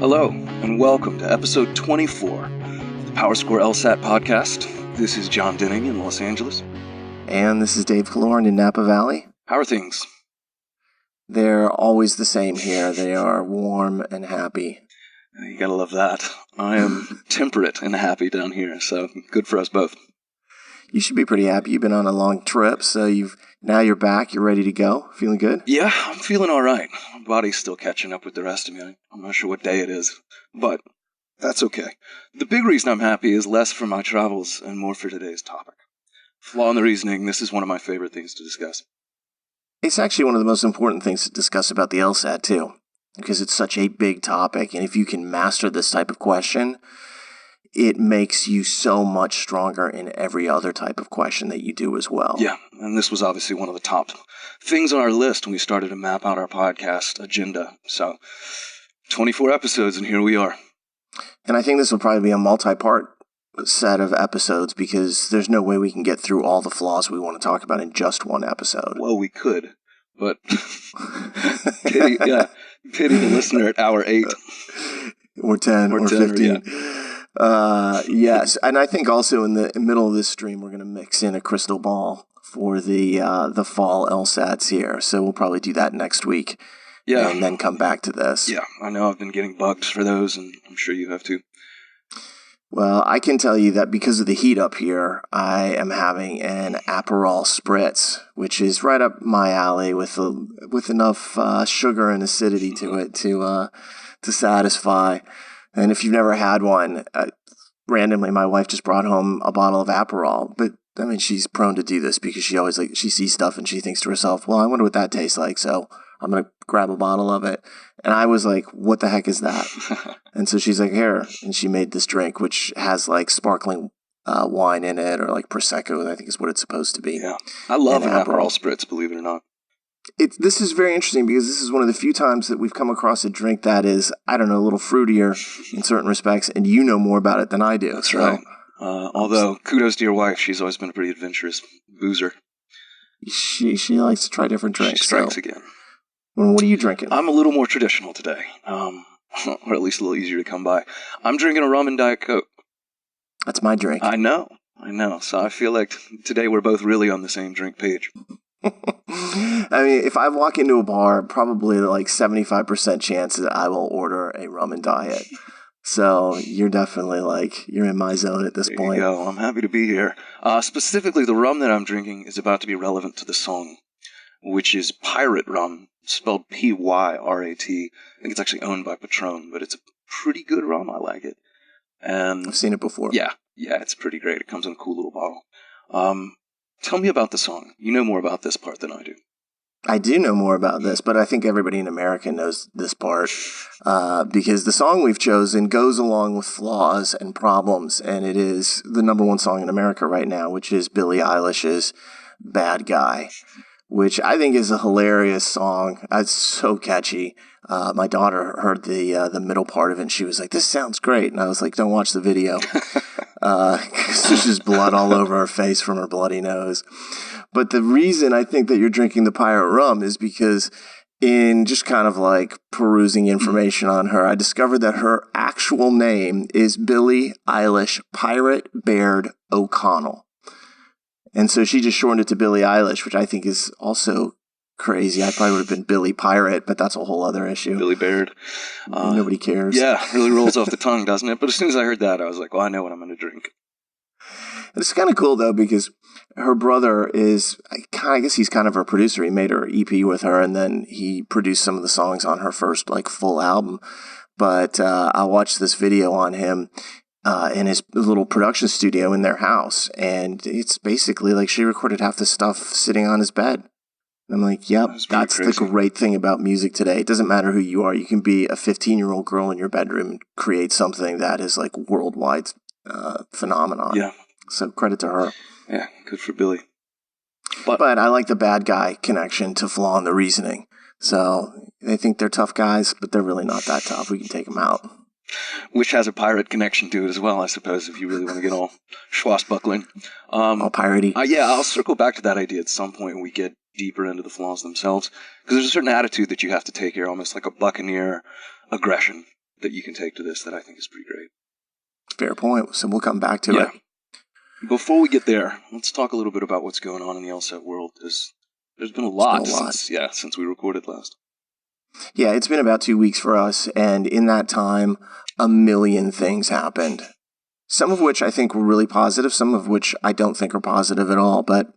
Hello, and welcome to episode 24 of the PowerScore LSAT podcast. This is John Denning in Los Angeles. And this is Dave Caloran in Napa Valley. How are things? They're always the same here. They are warm and happy. You gotta love that. I am temperate and happy down here, so good for us both. You should be pretty happy. You've been on a long trip, so now you're back. You're ready to go. Feeling good? Yeah, I'm feeling all right. My body's still catching up with the rest of me. I'm not sure what day it is, but that's okay. The big reason I'm happy is less for my travels and more for today's topic. Flaw in the reasoning. This is one of my favorite things to discuss. It's actually one of the most important things to discuss about the LSAT, too, because it's such a big topic, and if you can master this type of question, it makes you so much stronger in every other type of question that you do as well. Yeah, and this was obviously one of the top things on our list when we started to map out our podcast agenda. So, 24 episodes, and here we are. And I think this will probably be a multi-part set of episodes because there's no way we can get through all the flaws we want to talk about in just one episode. Well, we could, but pity the listener at hour 8. Or 10, or 15. Yeah. Yes, and I think also in the middle of this stream, we're going to mix in a crystal ball for the fall LSATs here. So we'll probably do that next week. Yeah. And then come back to this. Yeah, I know I've been getting bugged for those, and I'm sure you have too. Well, I can tell you that because of the heat up here, I am having an Aperol Spritz, which is right up my alley with enough sugar and acidity to it to satisfy. And if you've never had one, randomly, my wife just brought home a bottle of Aperol. But, I mean, she's prone to do this because she always, she sees stuff and she thinks to herself, well, I wonder what that tastes like. So I'm going to grab a bottle of it. And I was like, what the heck is that? And so she's like, here. And she made this drink, which has, like, sparkling wine in it, or, like, Prosecco, I think is what it's supposed to be. Yeah. I love an Aperol Spritz, believe it or not. This is very interesting because this is one of the few times that we've come across a drink that is, I don't know, a little fruitier in certain respects, and you know more about it than I do. That's right. Although, kudos to your wife. She's always been a pretty adventurous boozer. She likes to try different drinks. She strikes again. Well, what are you drinking? I'm a little more traditional today, or at least a little easier to come by. I'm drinking a rum and Diet Coke. That's my drink. I know. So I feel like today we're both really on the same drink page. I mean, if I walk into a bar, probably like 75% chance that I will order a rum and diet. So you're definitely you're in my zone at this point. There you go. I'm happy to be here. Specifically, the rum that I'm drinking is about to be relevant to the song, which is Pirate Rum, spelled P-Y-R-A-T. I think it's actually owned by Patron, but it's a pretty good rum. I like it. And I've seen it before. Yeah, it's pretty great. It comes in a cool little bottle. Tell me about the song. You know more about this part than I do. I do know more about this, but I think everybody in America knows this part because the song we've chosen goes along with flaws and problems, and it is the number one song in America right now, which is Billie Eilish's Bad Guy, which I think is a hilarious song. It's so catchy. My daughter heard the middle part of it, and she was like, this sounds great. And I was like, don't watch the video. There's just blood all over her face from her bloody nose. But the reason I think that you're drinking the pirate rum is because in just kind of like perusing information on her, I discovered that her actual name is Billie Eilish Pirate Baird O'Connell. And so she just shortened it to Billie Eilish, which I think is also crazy. I probably would have been Billy Pirate, but that's a whole other issue. Billy Baird. Nobody cares. Yeah, it really rolls off the tongue, doesn't it? But as soon as I heard that, I was like, well, I know what I'm going to drink. It's kind of cool, though, because her brother is, I guess he's kind of her producer. He made her EP with her, and then he produced some of the songs on her first, full album. But I watched this video on him in his little production studio in their house, and it's basically she recorded half the stuff sitting on his bed. And I'm like, yep, that's the great thing about music today. It doesn't matter who you are. You can be a 15-year-old girl in your bedroom and create something that is worldwide phenomenon. Yeah. So credit to her. Yeah, good for Billy. But I like the bad guy connection to Flaw in the reasoning. So they think they're tough guys, but they're really not that tough. We can take them out. Which has a pirate connection to it as well, I suppose, if you really want to get all swashbuckling. All piratey. Yeah, I'll circle back to that idea at some point when we get deeper into the flaws themselves. Because there's a certain attitude that you have to take here, almost like a buccaneer aggression. that you can take to this that I think is pretty great. Fair point. So we'll come back to it. Before we get there, let's talk a little bit about what's going on in the LSAT world, because there's been a lot since we recorded last. Yeah, it's been about 2 weeks for us, and in that time, a million things happened. Some of which I think were really positive, some of which I don't think are positive at all, but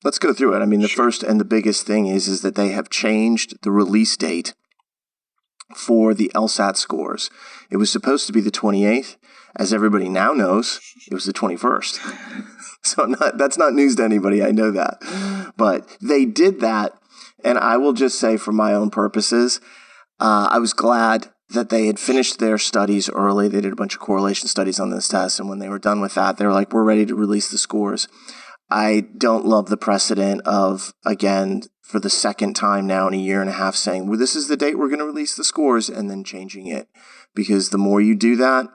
let's go through it. I mean, the first and the biggest thing is that they have changed the release date for the LSAT scores. It was supposed to be the 28th. As everybody now knows, it was the 21st. So that's not news to anybody, I know that. But they did that, and I will just say for my own purposes, I was glad that they had finished their studies early. They did a bunch of correlation studies on this test, and when they were done with that, they were like, we're ready to release the scores. I don't love the precedent of, again, for the second time now in a year and a half saying, well, this is the date we're going to release the scores, and then changing it. Because the more you do that,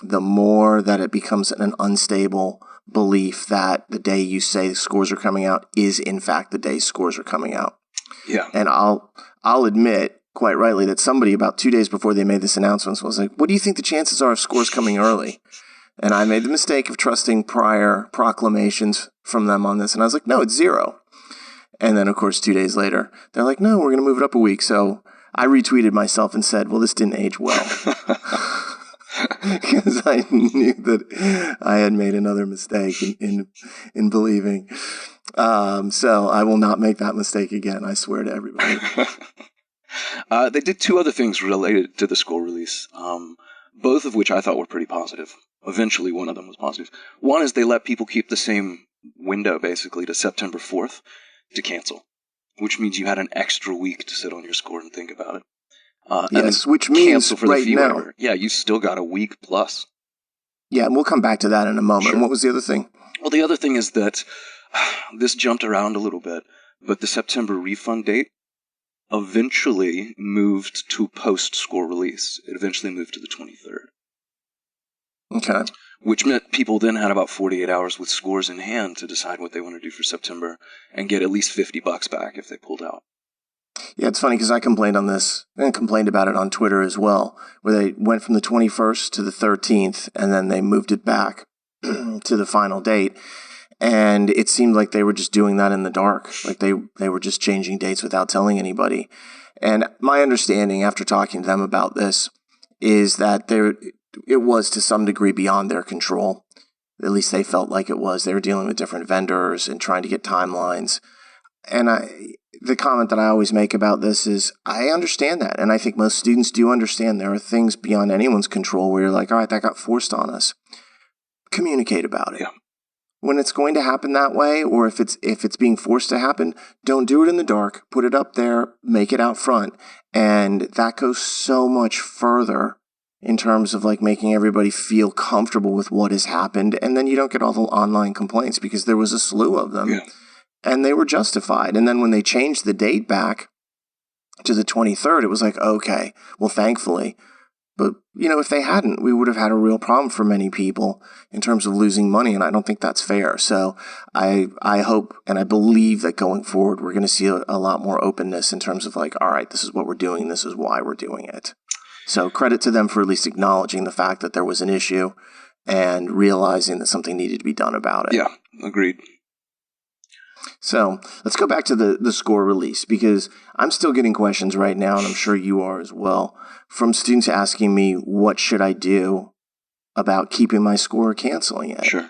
the more that it becomes an unstable belief that the day you say the scores are coming out is, in fact, the day scores are coming out. Yeah. And I'll admit, quite rightly, that somebody about 2 days before they made this announcement was like, what do you think the chances are of scores coming early? And I made the mistake of trusting prior proclamations from them on this. And I was like, no, it's 0. And then, of course, 2 days later, they're like, no, we're going to move it up a week. So I retweeted myself and said, well, this didn't age well. Because I knew that I had made another mistake in believing. So I will not make that mistake again. I swear to everybody. They did 2 other things related to the score release, both of which I thought were pretty positive. Eventually, one of them was positive. One is they let people keep the same window, basically, to September 4th to cancel, which means you had an extra week to sit on your score and think about it. Yes, which means for the right fee now. waiver. Yeah, you still got a week plus. Yeah, and we'll come back to that in a moment. Sure. What was the other thing? Well, the other thing is that this jumped around a little bit, but the September refund date eventually moved to post-score release. It eventually moved to the 23rd. Okay. Which meant people then had about 48 hours with scores in hand to decide what they want to do for September and get at least $50 back if they pulled out. Yeah, it's funny because I complained on this and complained about it on Twitter as well, where they went from the 21st to the 13th and then they moved it back to the final date. And it seemed like they were just doing that in the dark. Like they were just changing dates without telling anybody. And my understanding after talking to them about this is that it was to some degree beyond their control. At least they felt like it was. They were dealing with different vendors and trying to get timelines. And the comment that I always make about this is I understand that. And I think most students do understand there are things beyond anyone's control where you're like, all right, that got forced on us. Communicate about it. Yeah. When it's going to happen that way, or if it's being forced to happen, don't do it in the dark. Put it up there, make it out front. And that goes so much further in terms of like making everybody feel comfortable with what has happened. And then you don't get all the online complaints because there was a slew of them. Yeah. And they were justified. And then when they changed the date back to the 23rd, it was like, okay, well, thankfully. But, if they hadn't, we would have had a real problem for many people in terms of losing money, and I don't think that's fair. So I hope and I believe that going forward, we're going to see a lot more openness in terms of like, all right, this is what we're doing, this is why we're doing it. So credit to them for at least acknowledging the fact that there was an issue and realizing that something needed to be done about it. Yeah, agreed. So let's go back to the score release, because I'm still getting questions right now, and I'm sure you are as well, from students asking me, what should I do about keeping my score or canceling it? Sure.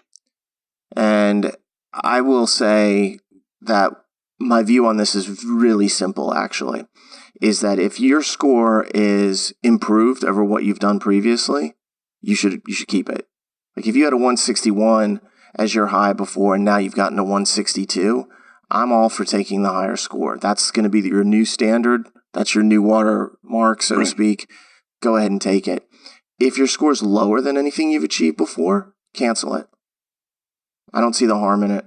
And I will say that my view on this is really simple, actually, is that if your score is improved over what you've done previously, you should keep it. Like if you had a 161 as your high before, and now you've gotten a 162, I'm all for taking the higher score. That's going to be your new standard. That's your new watermark, so to speak. Go ahead and take it. If your score is lower than anything you've achieved before, cancel it. I don't see the harm in it.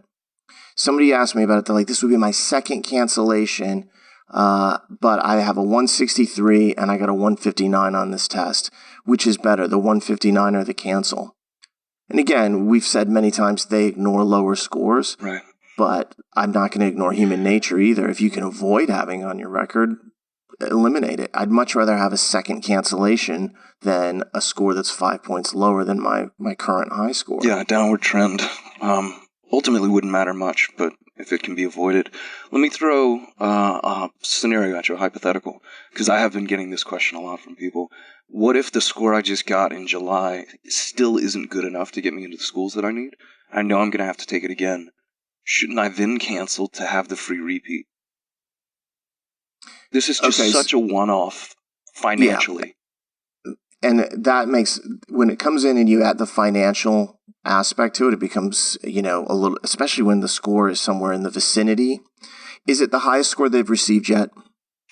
Somebody asked me about it. They're like, this would be my second cancellation, but I have a 163 and I got a 159 on this test. Which is better, the 159 or the cancel? And again, we've said many times they ignore lower scores, right? But I'm not going to ignore human nature either. If you can avoid having on your record, eliminate it. I'd much rather have a second cancellation than a score that's 5 points lower than my current high score. Yeah, downward trend. Ultimately wouldn't matter much, but if it can be avoided. Let me throw a scenario at you, a hypothetical, because I have been getting this question a lot from people. What if the score I just got in July still isn't good enough to get me into the schools that I need? I know I'm going to have to take it again. Shouldn't I then cancel to have the free repeat? This is just such a one-off financially. Yeah. And that makes, when it comes in and you add the financial aspect to it, it becomes, a little, especially when the score is somewhere in the vicinity. Is it the highest score they've received yet?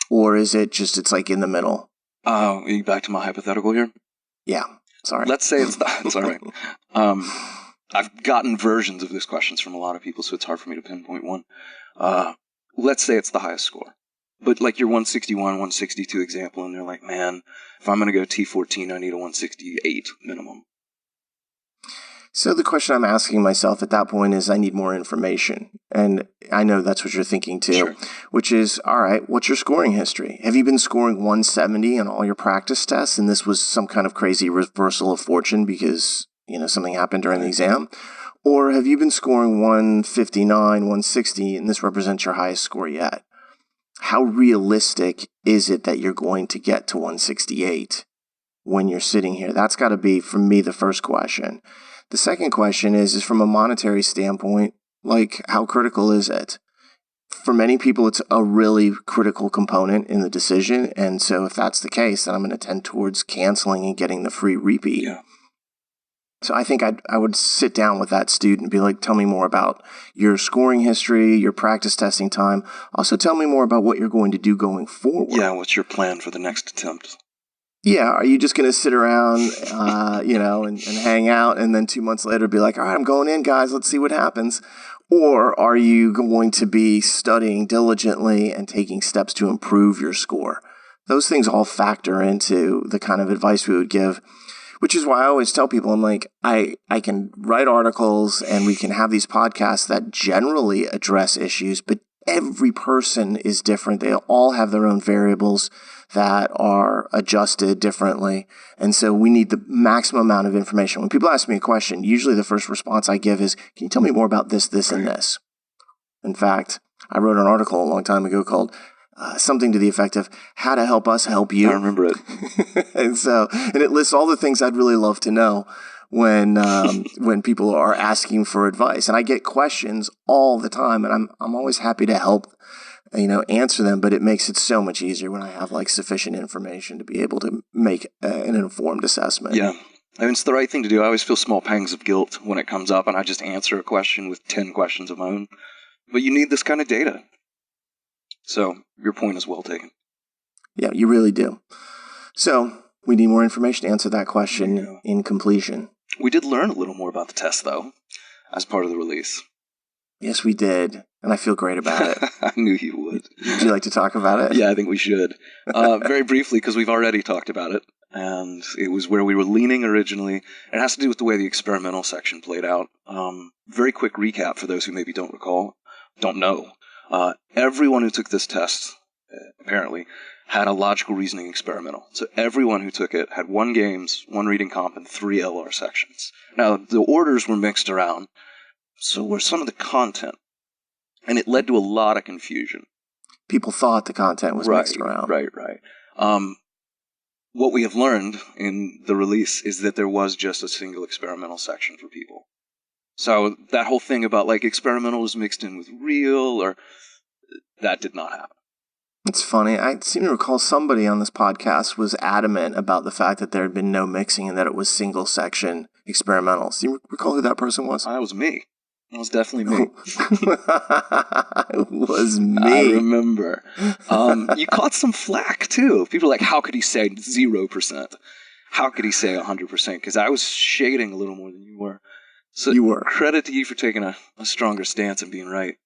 Or is it just, it's like in the middle? Are you back to my hypothetical here? Yeah. Sorry. Let's say it's all right. I've gotten versions of this questions from a lot of people, so it's hard for me to pinpoint one. Let's say it's the highest score. But like your 161, 162 example, and they're like, man, if I'm going to go T14, I need a 168 minimum. So the question I'm asking myself at that point is I need more information. And I know that's what you're thinking too, Sure. Which is, all right, what's your scoring history? Have you been scoring 170 on all your practice tests and this was some kind of crazy reversal of fortune because, something happened during the exam? Or have you been scoring 159, 160 and this represents your highest score yet? How realistic is it that you're going to get to 168 when you're sitting here? That's got to be, for me, the first question. The second question is from a monetary standpoint, like how critical is it? For many people, it's a really critical component in the decision. And so if that's the case, then I'm going to tend towards canceling and getting the free repeat. Yeah. So I think I would sit down with that student and be like, tell me more about your scoring history, your practice testing time. Also tell me more about what you're going to do going forward. Yeah, what's your plan for the next attempt? Yeah, are you just going to sit around, and hang out and then 2 months later be like, all right, I'm going in, guys, let's see what happens? Or are you going to be studying diligently and taking steps to improve your score? Those things all factor into the kind of advice we would give, which is why I always tell people, I'm like, I can write articles and we can have these podcasts that generally address issues, but every person is different. They all have their own variables that are adjusted differently. And so we need the maximum amount of information. When people ask me a question, usually the first response I give is, can you tell me more about this, this, and this? In fact, I wrote an article a long time ago called something to the effect of how to help us help you. I remember it. and it lists all the things I'd really love to know when people are asking for advice. And I get questions all the time, and I'm always happy to help, answer them. But it makes it so much easier when I have sufficient information to be able to make an informed assessment. Yeah. I mean, it's the right thing to do. I always feel small pangs of guilt when it comes up and I just answer a question with 10 questions of my own. But you need this kind of data. So your point is well taken. Yeah, you really do. So we need more information to answer that question in completion. We did learn a little more about the test, though, as part of the release. Yes, we did. And I feel great about it. I knew you would. Would you like to talk about it? Yeah, I think we should. Very briefly, because we've already talked about it. And it was where we were leaning originally. It has to do with the way the experimental section played out. Very quick recap for those who maybe don't know. Everyone who took this test, apparently, had a logical reasoning experimental. So everyone who took it had 1 games, 1 reading comp, and 3 LR sections. Now, the orders were mixed around, so were some of the content. And it led to a lot of confusion. People thought the content was mixed around. Right. What we have learned in the release is that there was just a single experimental section for people. So that whole thing about experimental is mixed in with real, or that did not happen. It's funny. I seem to recall somebody on this podcast was adamant about the fact that there had been no mixing and that it was single section experimentals. Do you recall who that person was? That was me. It was definitely me. It was me. I remember. You caught some flack, too. People were like, how could he say 0%? How could he say 100%? Because I was shading a little more than you were. So you were. Credit to you for taking a stronger stance and being right.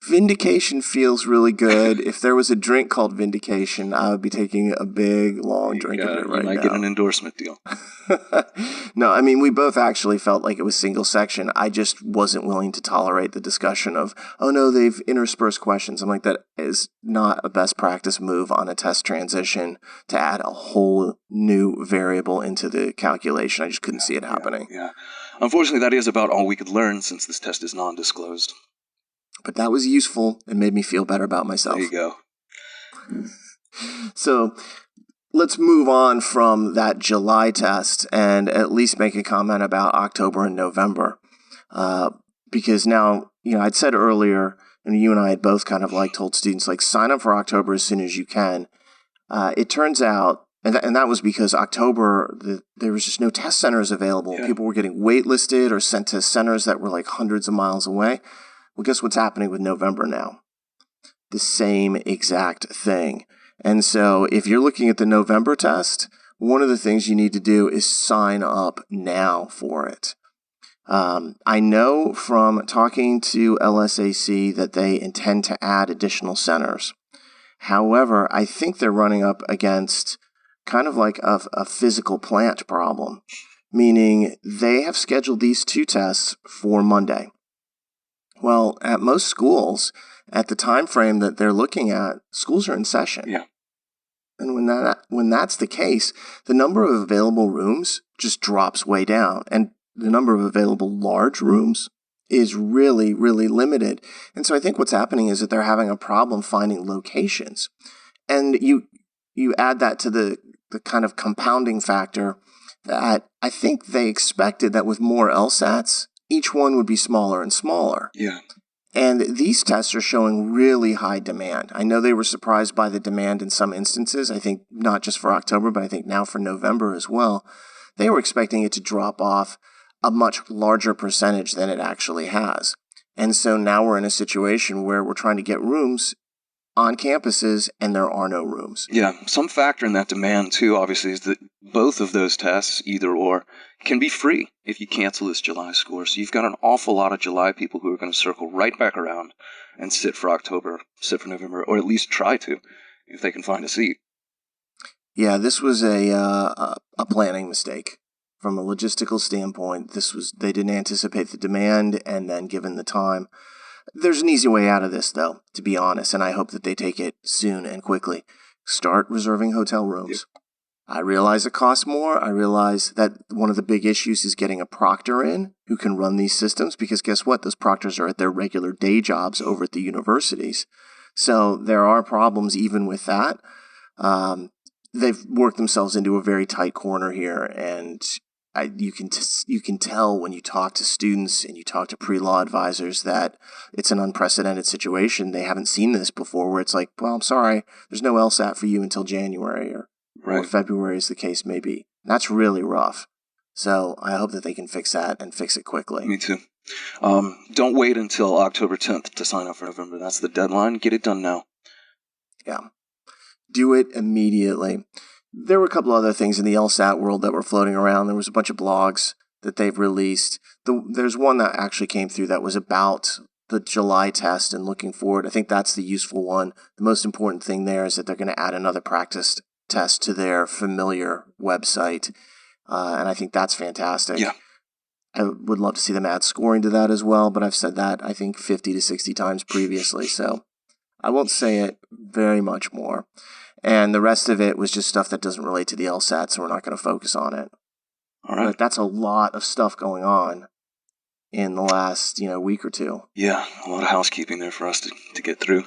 Vindication feels really good. If there was a drink called Vindication, I would be taking a big, long drink of it right now. You might get an endorsement deal. No, I mean, we both actually felt like it was single section. I just wasn't willing to tolerate the discussion of, oh no, they've interspersed questions. I'm like, that is not a best practice move on a test transition to add a whole new variable into the calculation. I just couldn't see it happening. Yeah. Unfortunately, that is about all we could learn since this test is non-disclosed. But that was useful and made me feel better about myself. There you go. So let's move on from that July test and at least make a comment about October and November. Because now, I'd said earlier, and you and I had both kind of told students, sign up for October as soon as you can. It turns out, and that was because October, there was just no test centers available. Yeah. People were getting waitlisted or sent to centers that were hundreds of miles away. Well, guess what's happening with November now? The same exact thing. And so if you're looking at the November test, one of the things you need to do is sign up now for it. I know from talking to LSAC that they intend to add additional centers. However, I think they're running up against kind of a physical plant problem, meaning they have scheduled these two tests for Monday. Well, at most schools, at the time frame that they're looking at, schools are in session. Yeah. And when that's the case, the number of available rooms just drops way down. And the number of available large rooms is really, really limited. And so I think what's happening is that they're having a problem finding locations. And you add that to the kind of compounding factor that I think they expected that with more LSATs, each one would be smaller and smaller. Yeah. And these tests are showing really high demand. I know they were surprised by the demand in some instances. I think not just for October, but I think now for November as well. They were expecting it to drop off a much larger percentage than it actually has. And so now we're in a situation where we're trying to get rooms on campuses and there are no rooms. Yeah, some factor in that demand too, obviously, is that both of those tests, either or, can be free if you cancel this July score. So you've got an awful lot of July people who are going to circle right back around and sit for October, sit for November, or at least try to, if they can find a seat. Yeah, this was a planning mistake. From a logistical standpoint, they didn't anticipate the demand, and then given the time. There's an easy way out of this, though, to be honest, and I hope that they take it soon and quickly. Start reserving hotel rooms. Yep. I realize it costs more. I realize that one of the big issues is getting a proctor in who can run these systems, because guess what? Those proctors are at their regular day jobs over at the universities. So there are problems even with that. They've worked themselves into a very tight corner here, and you can tell when you talk to students and you talk to pre-law advisors that it's an unprecedented situation. They haven't seen this before, where it's like, well, I'm sorry, there's no LSAT for you until January or February, as the case may be. And that's really rough. So I hope that they can fix that and fix it quickly. Me too. Don't wait until October 10th to sign up for November. That's the deadline. Get it done now. Yeah. Do it immediately. There were a couple other things in the LSAT world that were floating around. There was a bunch of blogs that they've released. There's one that actually came through that was about the July test and looking forward. I think that's the useful one. The most important thing there is that they're going to add another practice test to their familiar website. And I think that's fantastic. Yeah. I would love to see them add scoring to that as well, but I've said that, I think, 50 to 60 times previously, so I won't say it very much more. And the rest of it was just stuff that doesn't relate to the LSAT, so we're not going to focus on it. All right. But that's a lot of stuff going on in the last, week or two. Yeah, a lot of housekeeping there for us to get through.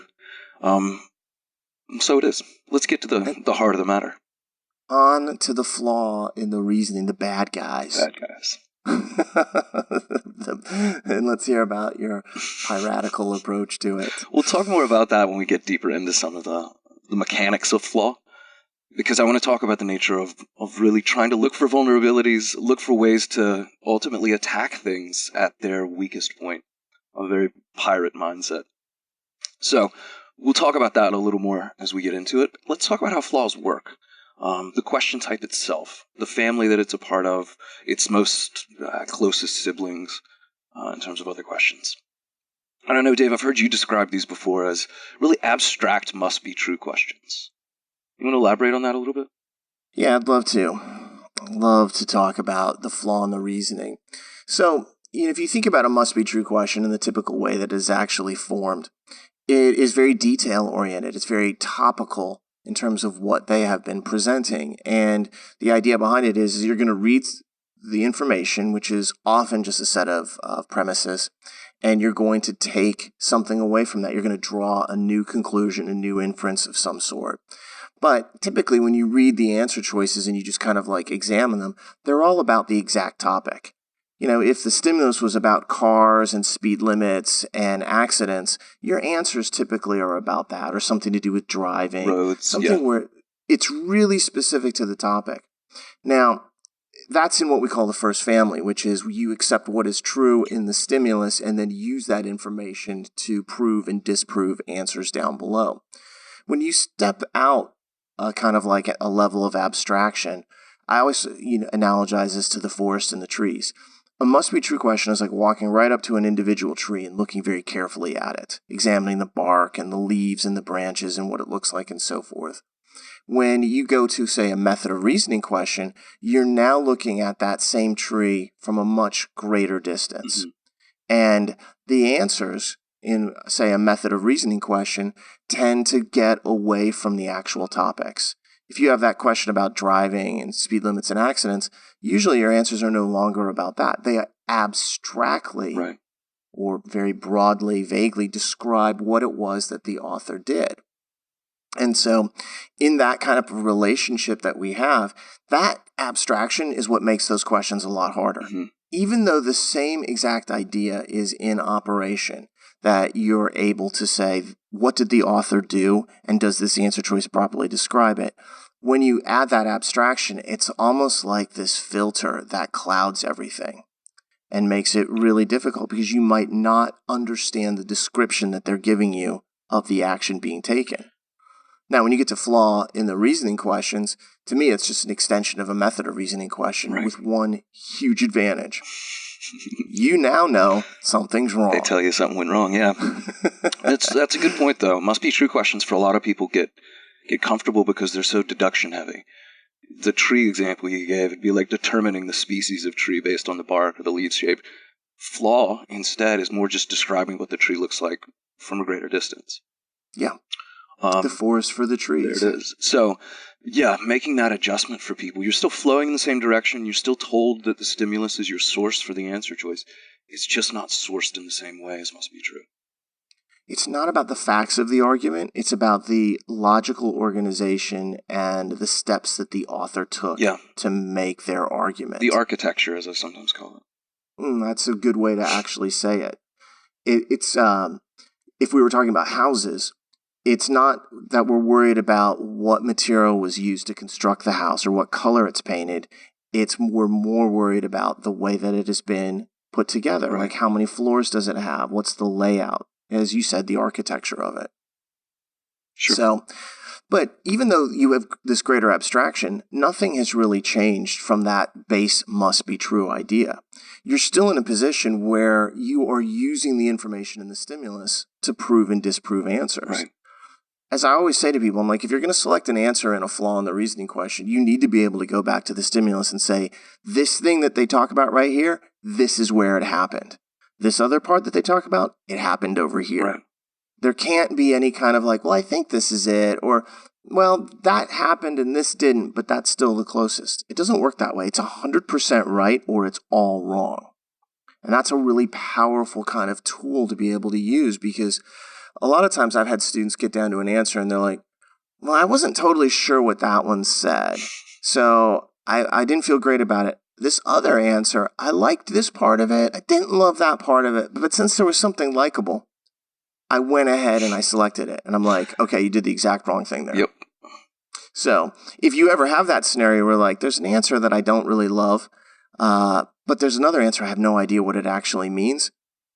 So it is. Let's get to the heart of the matter. On to the flaw in the reasoning, the bad guys. Bad guys. And let's hear about your piratical approach to it. We'll talk more about that when we get deeper into some of the mechanics of Flaw, because I want to talk about the nature of really trying to look for vulnerabilities, look for ways to ultimately attack things at their weakest point, a very pirate mindset. So we'll talk about that a little more as we get into it. Let's talk about how flaws work. The question type itself, the family that it's a part of, its most closest siblings in terms of other questions. I don't know, Dave, I've heard you describe these before as really abstract must-be-true questions. You want to elaborate on that a little bit? Yeah, I'd love to. I'd love to talk about the flaw in the reasoning. So, if you think about a must-be-true question in the typical way that it is actually formed, it is very detail-oriented. It's very topical in terms of what they have been presenting. And the idea behind it is you're going to read the information, which is often just a set of premises, and you're going to take something away from that. You're going to draw a new conclusion, a new inference of some sort. But typically when you read the answer choices and you just kind of like examine them, they're all about the exact topic. If the stimulus was about cars and speed limits and accidents, your answers typically are about that, or something to do with driving. Roads, something where it's really specific to the topic. Now, that's in what we call the first family, which is you accept what is true in the stimulus and then use that information to prove and disprove answers down below. When you step out kind of like a level of abstraction, I always analogize this to the forest and the trees. A must-be-true question is like walking right up to an individual tree and looking very carefully at it, examining the bark and the leaves and the branches and what it looks like and so forth. When you go to, say, a method of reasoning question, you're now looking at that same tree from a much greater distance. Mm-hmm. And the answers in, say, a method of reasoning question tend to get away from the actual topics. If you have that question about driving and speed limits and accidents, usually your answers are no longer about that. They abstractly or very broadly, vaguely describe what it was that the author did. And so in that kind of relationship that we have, that abstraction is what makes those questions a lot harder. Mm-hmm. Even though the same exact idea is in operation, that you're able to say, what did the author do, and does this answer choice properly describe it? When you add that abstraction, it's almost like this filter that clouds everything and makes it really difficult because you might not understand the description that they're giving you of the action being taken. Now, when you get to flaw in the reasoning questions, to me, it's just an extension of a method of reasoning question with one huge advantage. You now know something's wrong. They tell you something went wrong, yeah. That's a good point, though. Must-be-true questions for a lot of people get comfortable because they're so deduction heavy. The tree example you gave, it'd be like determining the species of tree based on the bark or the leaf shape. Flaw, instead, is more just describing what the tree looks like from a greater distance. Yeah. The forest for the trees. There it is. So, yeah, making that adjustment for people. You're still flowing in the same direction. You're still told that the stimulus is your source for the answer choice. It's just not sourced in the same way as must be true. It's not about the facts of the argument. It's about the logical organization and the steps that the author took to make their argument. The architecture, as I sometimes call it. That's a good way to actually say it. It's if we were talking about houses, it's not that we're worried about what material was used to construct the house or what color it's painted. We're more worried about the way that it has been put together. Like how many floors does it have? What's the layout? As you said, the architecture of it. Sure. So, but even though you have this greater abstraction, nothing has really changed from that base must be true idea. You're still in a position where you are using the information in the stimulus to prove and disprove answers. Right. As I always say to people, I'm like, if you're going to select an answer in a flaw in the reasoning question, you need to be able to go back to the stimulus and say, this thing that they talk about right here, this is where it happened. This other part that they talk about, it happened over here. Right. There can't be any kind of like, well, I think this is it, or, well, that happened and this didn't, but that's still the closest. It doesn't work that way. It's 100% right or it's all wrong. And that's a really powerful kind of tool to be able to use because a lot of times I've had students get down to an answer and they're like, well, I wasn't totally sure what that one said, so I didn't feel great about it. This other answer, I liked this part of it. I didn't love that part of it. But since there was something likable, I went ahead and I selected it. And I'm like, okay, you did the exact wrong thing there. Yep. So if you ever have that scenario where like, there's an answer that I don't really love, but there's another answer I have no idea what it actually means,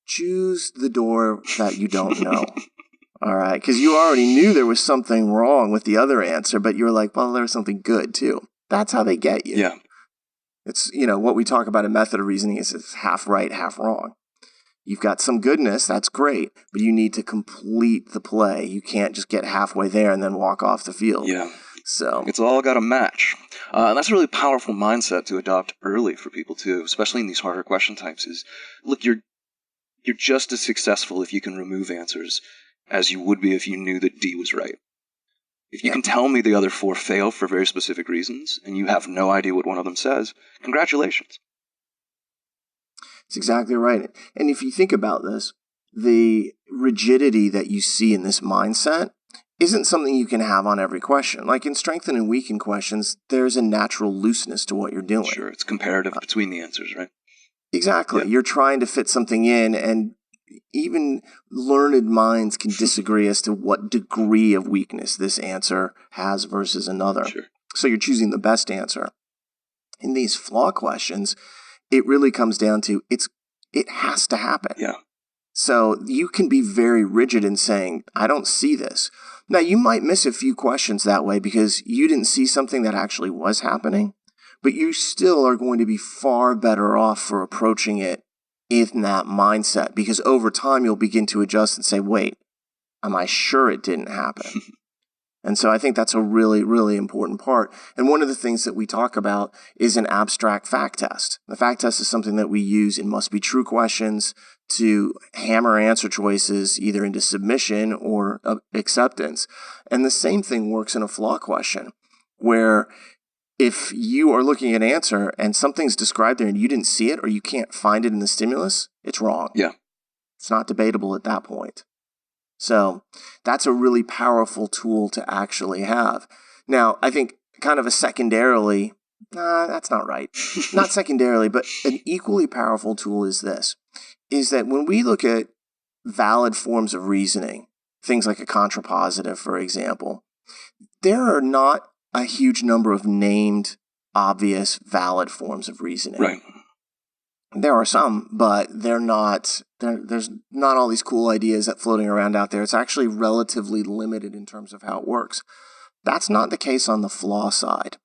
choose the door that you don't know. All right. Because you already knew there was something wrong with the other answer, but you were like, well, there was something good too. That's how they get you. Yeah. It's, what we talk about in method of reasoning is it's half right, half wrong. You've got some goodness, that's great, but you need to complete the play. You can't just get halfway there and then walk off the field. Yeah. So it's all got to match. And that's a really powerful mindset to adopt early for people too, especially in these harder question types is, look, you're just as successful if you can remove answers as you would be if you knew that D was right. If you can tell me the other four fail for very specific reasons, and you have no idea what one of them says, congratulations. That's exactly right. And if you think about this, the rigidity that you see in this mindset isn't something you can have on every question. Like in strengthen and weaken questions, there's a natural looseness to what you're doing. Sure, it's comparative between the answers, right? Exactly. Yeah. You're trying to fit something in, and even learned minds can disagree as to what degree of weakness this answer has versus another. Sure. So you're choosing the best answer. In these flaw questions, it really comes down to it has to happen. Yeah. So you can be very rigid in saying, I don't see this. Now, you might miss a few questions that way because you didn't see something that actually was happening, but you still are going to be far better off for approaching it in that mindset, because over time you'll begin to adjust and say, wait, am I sure it didn't happen? And so I think that's a really, really important part. And one of the things that we talk about is an abstract fact test. The fact test is something that we use in must be true questions to hammer answer choices either into submission or acceptance. And the same thing works in a flaw question, where if you are looking at an answer and something's described there and you didn't see it or you can't find it in the stimulus, it's wrong. Yeah. It's not debatable at that point. So that's a really powerful tool to actually have. Now, I think kind of a secondarily, that's not right. Not secondarily, but an equally powerful tool is this, is that when we look at valid forms of reasoning, things like a contrapositive, for example, there are not a huge number of named, obvious, valid forms of reasoning. Right. There are some, but they're not. There's not all these cool ideas that floating around out there. It's actually relatively limited in terms of how it works. That's not the case on the flaw side.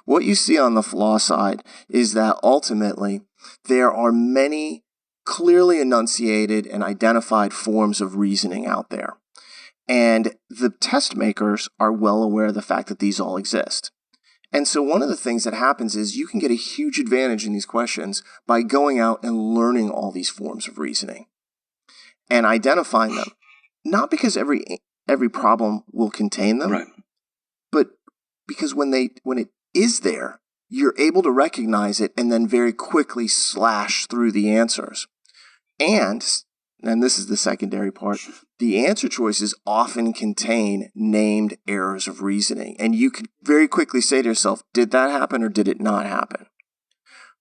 What you see on the flaw side is that ultimately there are many clearly enunciated and identified forms of reasoning out there. And the test makers are well aware of the fact that these all exist. And so one of the things that happens is you can get a huge advantage in these questions by going out and learning all these forms of reasoning and identifying them. Not because every problem will contain them, right, but because when it is there, you're able to recognize it and then very quickly slash through the answers. And this is the secondary part, the answer choices often contain named errors of reasoning. And you could very quickly say to yourself, did that happen or did it not happen?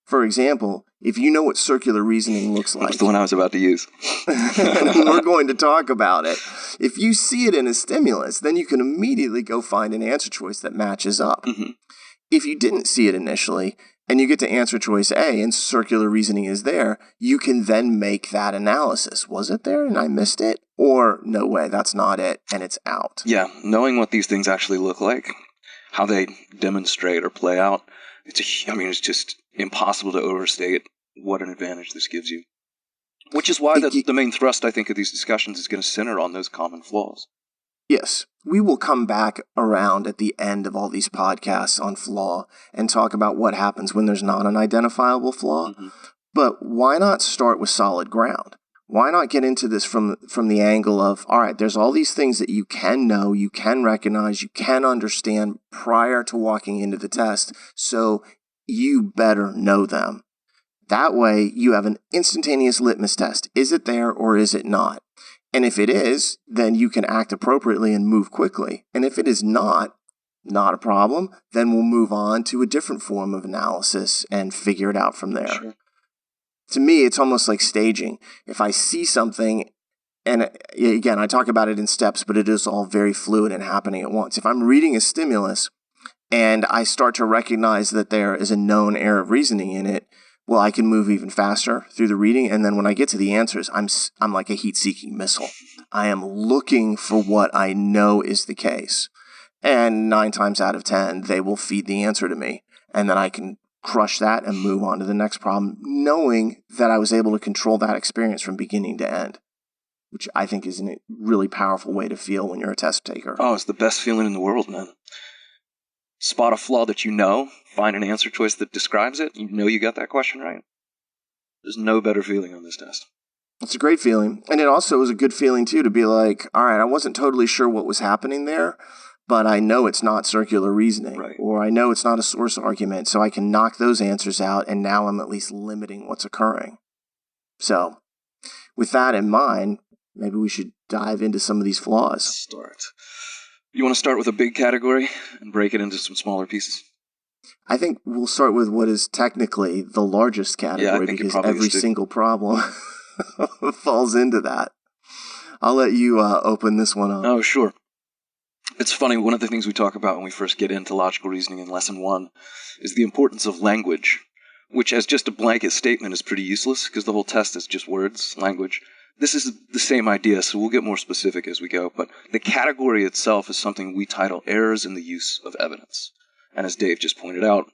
For example, if you know what circular reasoning looks like. That's the one I was about to use. And we're going to talk about it. If you see it in a stimulus, then you can immediately go find an answer choice that matches up. Mm-hmm. If you didn't see it initially, and you get to answer choice A and circular reasoning is there, you can then make that analysis. Was it there and I missed it? Or no way, that's not it, and it's out. Yeah, knowing what these things actually look like, how they demonstrate or play out, it's just impossible to overstate what an advantage this gives you. Which is why the main thrust, I think, of these discussions is going to center on those common flaws. Yes, we will come back around at the end of all these podcasts on flaw and talk about what happens when there's not an identifiable flaw. Mm-hmm. But why not start with solid ground? Why not get into this from the angle of, all right, there's all these things that you can know, you can recognize, you can understand prior to walking into the test, so you better know them. That way, you have an instantaneous litmus test. Is it there or is it not? And if it is, then you can act appropriately and move quickly. And if it is not a problem, then we'll move on to a different form of analysis and figure it out from there. Sure. To me, it's almost like staging. If I see something, and again, I talk about it in steps, but it is all very fluid and happening at once. If I'm reading a stimulus and I start to recognize that there is a known error of reasoning in it, well, I can move even faster through the reading, and then when I get to the answers, I'm like a heat-seeking missile. I am looking for what I know is the case, and 9 times out of 10, they will feed the answer to me, and then I can crush that and move on to the next problem, knowing that I was able to control that experience from beginning to end, which I think is a really powerful way to feel when you're a test taker. Oh, it's the best feeling in the world, man. Spot a flaw that you know, find an answer choice that describes it, you know you got that question right. There's no better feeling on this test. It's a great feeling. And it also was a good feeling, too, to be like, all right, I wasn't totally sure what was happening there, but I know it's not circular reasoning, Right. or I know it's not a source argument, so I can knock those answers out, and now I'm at least limiting what's occurring. So, with that in mind, maybe we should dive into some of these flaws. Start. You want to start with a big category and break it into some smaller pieces? I think we'll start with what is technically the largest category, because every single problem falls into that. I'll let you open this one up. Oh, sure. It's funny, one of the things we talk about when we first get into logical reasoning in Lesson 1 is the importance of language, which as just a blanket statement is pretty useless because the whole test is just words, language. This is the same idea, so we'll get more specific as we go, but the category itself is something we title errors in the use of evidence. And as Dave just pointed out,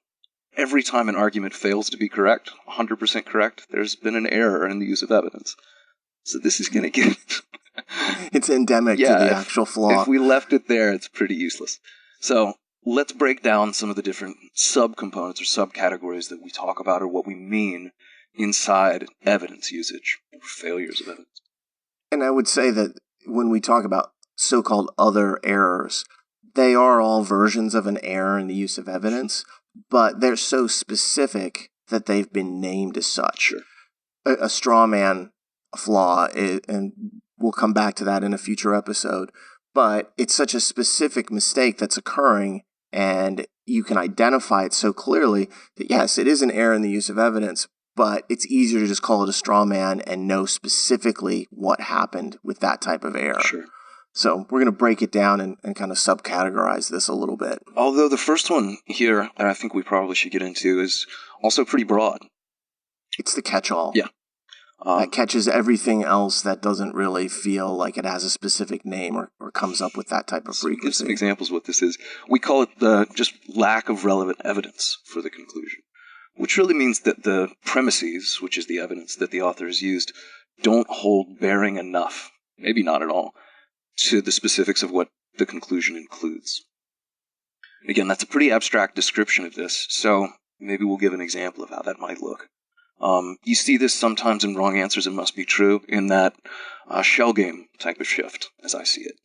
every time an argument fails to be correct, 100% correct, there's been an error in the use of evidence. So this is going to get... It's endemic to the actual flaw. If we left it there, it's pretty useless. So let's break down some of the different subcomponents or subcategories that we talk about or what we mean inside evidence usage or failures of evidence. And I would say that when we talk about so-called other errors, they are all versions of an error in the use of evidence, but they're so specific that they've been named as such. Sure. A straw man flaw, and we'll come back to that in a future episode, but it's such a specific mistake that's occurring, and you can identify it so clearly that, yes, it is an error in the use of evidence, but it's easier to just call it a straw man and know specifically what happened with that type of error. Sure. So we're going to break it down and kind of subcategorize this a little bit. Although the first one here that I think we probably should get into is also pretty broad. It's the catch-all. Yeah. That catches everything else that doesn't really feel like it has a specific name or comes up with that type of frequency. Give some examples of what this is. We call it the just lack of relevant evidence for the conclusion, which really means that the premises, which is the evidence that the author has used, don't hold bearing enough, maybe not at all, to the specifics of what the conclusion includes. Again, that's a pretty abstract description of this, so maybe we'll give an example of how that might look. You see this sometimes in wrong answers, it must be true, in that shell game type of shift, as I see it.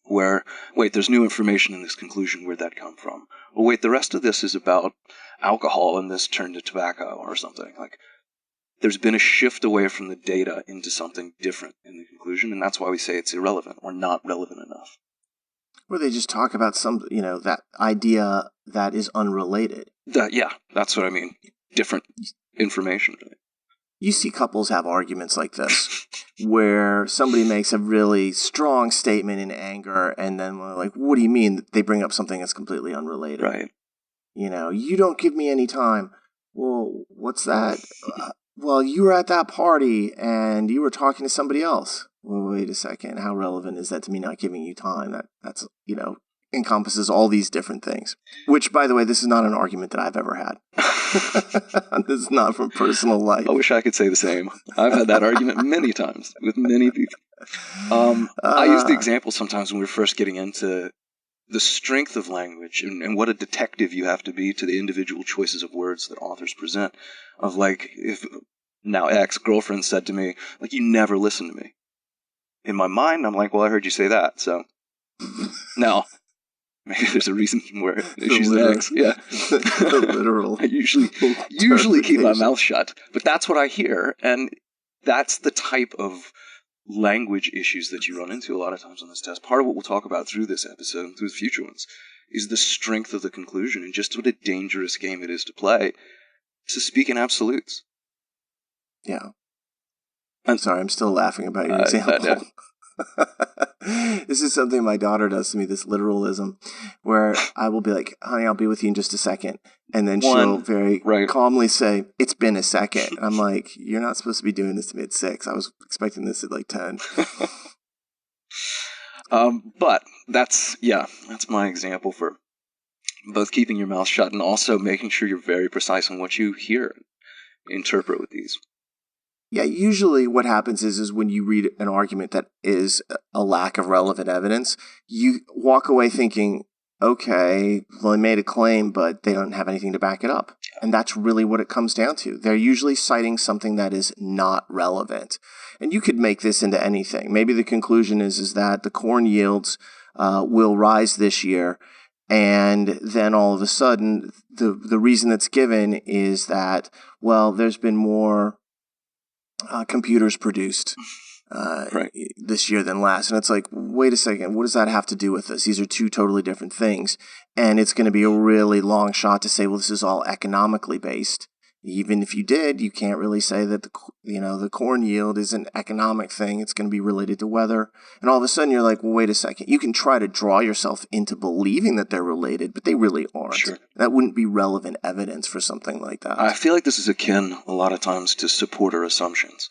Where, wait, there's new information in this conclusion, where'd that come from? Well, wait, the rest of this is about alcohol and this turned to tobacco or something. Like, there's been a shift away from the data into something different in the conclusion, and that's why we say it's irrelevant or not relevant enough. Where they just talk about some, that idea that is unrelated. Yeah, that's what I mean. Different information, really. You see couples have arguments like this, where somebody makes a really strong statement in anger, and then we're like, what do you mean? They bring up something that's completely unrelated. Right. You don't give me any time. Well, what's that? Well, you were at that party, and you were talking to somebody else. Well, wait a second. How relevant is that to me not giving you time? That's encompasses all these different things. Which, by the way, this is not an argument that I've ever had. This is not from personal life. I wish I could say the same. I've had that argument many times with many people. I use the example sometimes when we're first getting into the strength of language and what a detective you have to be to the individual choices of words that authors present. Of like, if now ex-girlfriend said to me, like, you never listen to me. In my mind, I'm like, well, I heard you say that, so. Now, maybe there's a reason where she's the ex. Yeah. The literal. I usually keep my mouth shut, but that's what I hear, and that's the type of language issues that you run into a lot of times on this test. Part of what we'll talk about through this episode and through the future ones is the strength of the conclusion and just what a dangerous game it is to play to speak in absolutes. Yeah. I'm sorry, I'm still laughing about your example. This is something my daughter does to me, this literalism, where I will be like, honey, I'll be with you in just a second. And then she'll very calmly say, it's been a second. And I'm like, you're not supposed to be doing this to me at 6. I was expecting this at like 10. But that's my example for both keeping your mouth shut and also making sure you're very precise in what you hear and interpret with these. Yeah, usually what happens is when you read an argument that is a lack of relevant evidence, you walk away thinking, okay, well, they made a claim, but they don't have anything to back it up. And that's really what it comes down to. They're usually citing something that is not relevant. And you could make this into anything. Maybe the conclusion is that the corn yields will rise this year. And then all of a sudden, the reason that's given is that, well, there's been more computers produced Right. this year than last. And it's like, wait a second, what does that have to do with this? These are two totally different things. And it's going to be a really long shot to say, well, this is all economically based. Even if you did, you can't really say that the corn yield is an economic thing. It's going to be related to weather. And all of a sudden you're like, well, wait a second. You can try to draw yourself into believing that they're related, but they really aren't. Sure. That wouldn't be relevant evidence for something like that. I feel like this is akin a lot of times to supporter assumptions,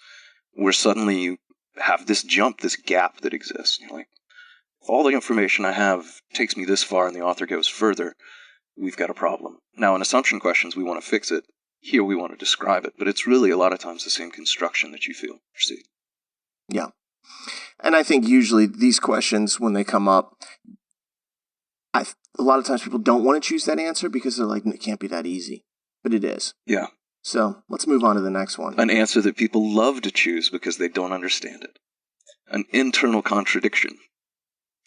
where suddenly you have this jump, this gap that exists. You're like, if all the information I have takes me this far and the author goes further, we've got a problem. Now, in assumption questions, we want to fix it. Here, we want to describe it. But it's really a lot of times the same construction that you feel perceived. Yeah. And I think usually these questions, when they come up, a lot of times people don't want to choose that answer because they're like, it can't be that easy. But it is. Yeah. So let's move on to the next one. An answer that people love to choose because they don't understand it. An internal contradiction.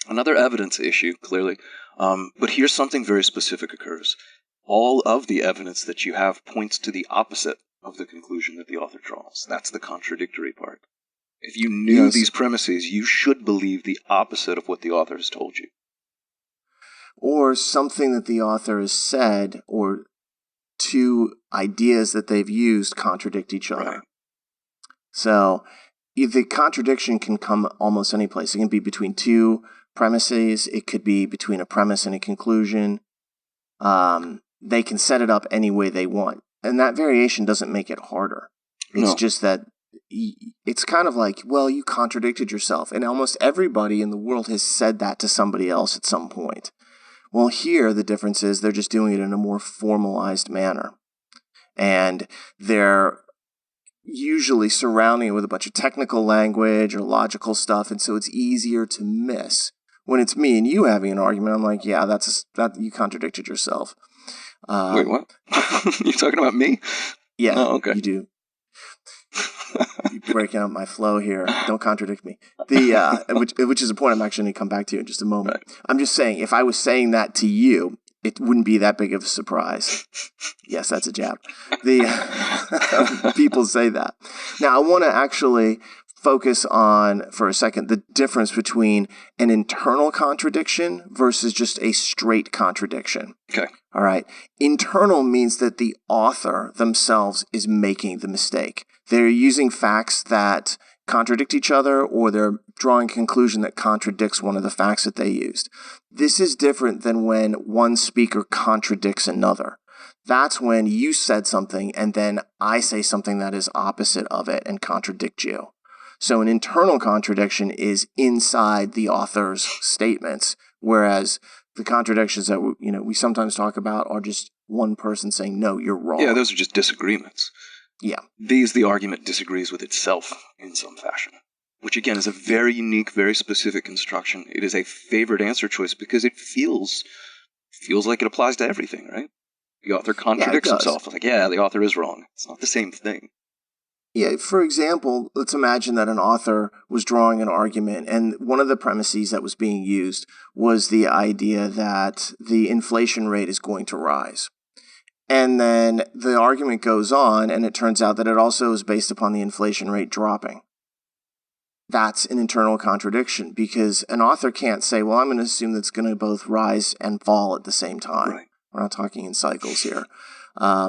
Another evidence issue, clearly. But here something very specific occurs. All of the evidence that you have points to the opposite of the conclusion that the author draws. That's the contradictory part. If you knew these premises, you should believe the opposite of what the author has told you. Or something that the author has said, or two ideas that they've used contradict each other. Right. So the contradiction can come almost any place. It can be between two premises. It could be between a premise and a conclusion. They can set it up any way they want. And that variation doesn't make it harder. It's just that it's kind of like, well, you contradicted yourself. And almost everybody in the world has said that to somebody else at some point. Well, here the difference is they're just doing it in a more formalized manner. And they're usually surrounding it with a bunch of technical language or logical stuff. And so it's easier to miss. When it's me and you having an argument, I'm like, yeah, that you contradicted yourself. Wait, what? You talking about me? Yeah, oh, okay. You do. You're breaking up my flow here. Don't contradict me. Which is a point I'm actually going to come back to in just a moment. Right. I'm just saying, if I was saying that to you, it wouldn't be that big of a surprise. Yes, that's a jab. People say that. Now, I want to actually focus on, for a second, the difference between an internal contradiction versus just a straight contradiction. Okay. All right. Internal means that the author themselves is making the mistake. They're using facts that contradict each other, or they're drawing a conclusion that contradicts one of the facts that they used. This is different than when one speaker contradicts another. That's when you said something and then I say something that is opposite of it and contradict you. So an internal contradiction is inside the author's statements, whereas the contradictions that we sometimes talk about are just one person saying, no, you're wrong. Yeah, those are just disagreements. Yeah. The argument disagrees with itself in some fashion, which again is a very unique, very specific construction. It is a favored answer choice because it feels like it applies to everything, right? The author contradicts himself. It's like, yeah, the author is wrong. It's not the same thing. Yeah, for example, let's imagine that an author was drawing an argument, and one of the premises that was being used was the idea that the inflation rate is going to rise. And then the argument goes on, and it turns out that it also is based upon the inflation rate dropping. That's an internal contradiction, because an author can't say, well, I'm going to assume that's going to both rise and fall at the same time. Right. We're not talking in cycles here.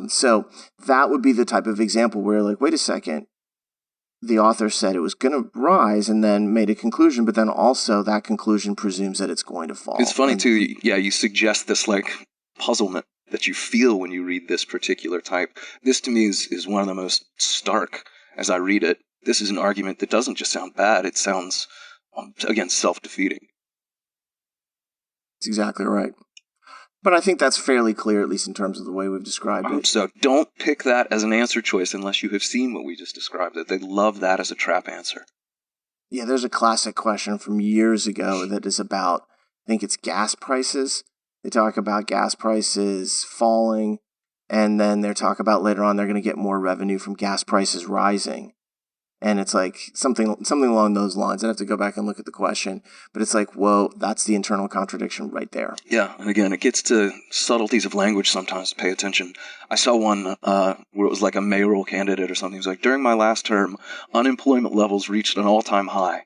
So that would be the type of example where, like, wait a second, the author said it was going to rise and then made a conclusion, but then also that conclusion presumes that it's going to fall. It's funny, too. Yeah, you suggest this, like, puzzlement that you feel when you read this particular type. This, to me, is one of the most stark as I read it. This is an argument that doesn't just sound bad. It sounds, again, self-defeating. That's exactly right. But I think that's fairly clear, at least in terms of the way we've described it. So don't pick that as an answer choice unless you have seen what we just described. They love that as a trap answer. Yeah, there's a classic question from years ago that is about, I think it's gas prices. They talk about gas prices falling, and then they talk about later on they're going to get more revenue from gas prices rising. And it's like something along those lines. I'd have to go back and look at the question. But it's like, whoa, that's the internal contradiction right there. Yeah, and again, it gets to subtleties of language sometimes to pay attention. I saw one where it was like a mayoral candidate or something. It was like, during my last term, unemployment levels reached an all-time high.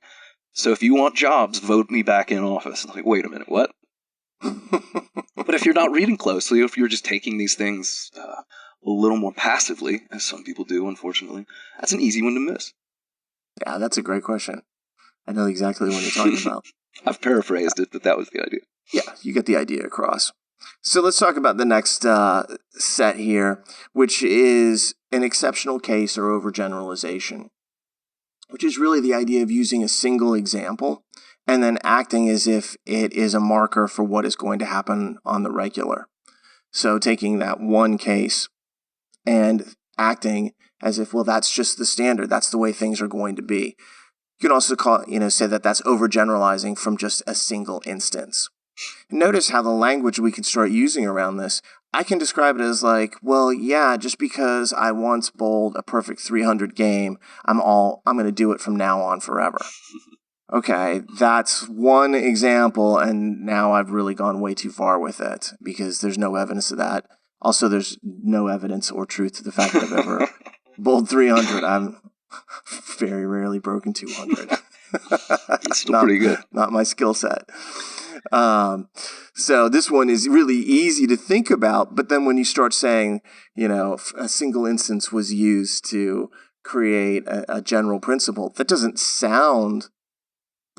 So if you want jobs, vote me back in office. I'm like, wait a minute, what? But if you're not reading closely, if you're just taking these things a little more passively, as some people do, unfortunately, that's an easy one to miss. Yeah, that's a great question. I know exactly what you're talking about. I've paraphrased it, but that was the idea. Yeah, you get the idea across. So let's talk about the next set here, which is an exceptional case or overgeneralization, which is really the idea of using a single example and then acting as if it is a marker for what is going to happen on the regular. So taking that one case and acting as if, well, that's just the standard. That's the way things are going to be. You can also say that that's overgeneralizing from just a single instance. Notice how the language we can start using around this, I can describe it as like, well, yeah, just because I once bowled a perfect 300 game, I'm going to do it from now on forever. Okay, that's one example, and now I've really gone way too far with it because there's no evidence of that. Also, there's no evidence or truth to the fact that I've ever bowled 300. I've very rarely broken 200. It's still pretty good. Not my skill set. So this one is really easy to think about, but then when you start saying, a single instance was used to create a general principle, that doesn't sound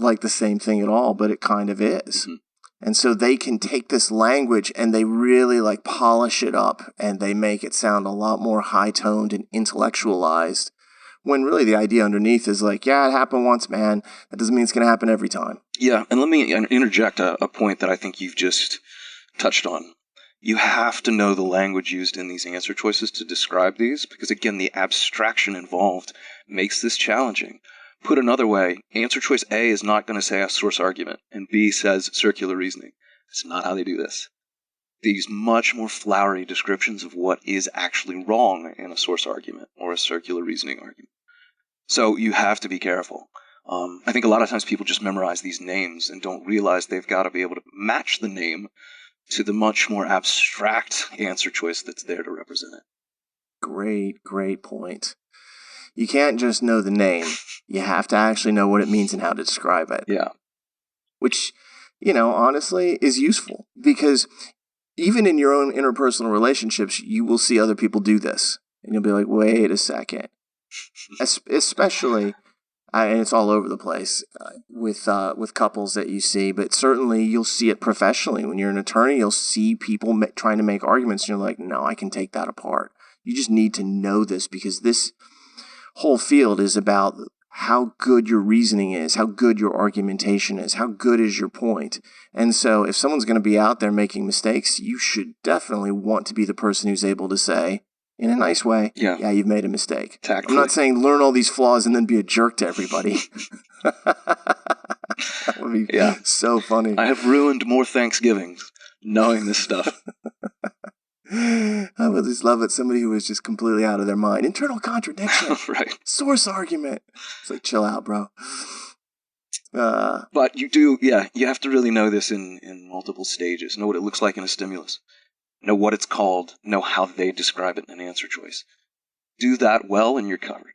like the same thing at all, but it kind of is. Mm-hmm. And so they can take this language and they really polish it up and they make it sound a lot more high-toned and intellectualized, when really the idea underneath is like, yeah, it happened once, man. That doesn't mean it's going to happen every time. Yeah, and let me interject a point that I think you've just touched on. You have to know the language used in these answer choices to describe these, because again, the abstraction involved makes this challenging. Put another way, answer choice A is not going to say a source argument, and B says circular reasoning. That's not how they do this. They use much more flowery descriptions of what is actually wrong in a source argument or a circular reasoning argument. So you have to be careful. I think a lot of times people just memorize these names and don't realize they've got to be able to match the name to the much more abstract answer choice that's there to represent it. Great point. You can't just know the name. You have to actually know what it means and how to describe it. Yeah. Which, honestly is useful, because even in your own interpersonal relationships, you will see other people do this. And you'll be like, wait a second. Especially, and it's all over the place with couples that you see, but certainly you'll see it professionally. When you're an attorney, you'll see people trying to make arguments, and you're like, no, I can take that apart. You just need to know this, because this whole field is about how good your reasoning is, how good your argumentation is, how good is your point. And so if someone's going to be out there making mistakes, you should definitely want to be the person who's able to say, in a nice way, yeah, you've made a mistake. Tactfully. I'm not saying learn all these flaws and then be a jerk to everybody. That would be so funny. I have ruined more Thanksgivings knowing this stuff. I would just love it. Somebody who was just completely out of their mind. Internal contradiction. Right. Source argument. It's like, chill out, bro. But you have to really know this in multiple stages. Know what it looks like in a stimulus. Know what it's called. Know how they describe it in an answer choice. Do that well and you're covered.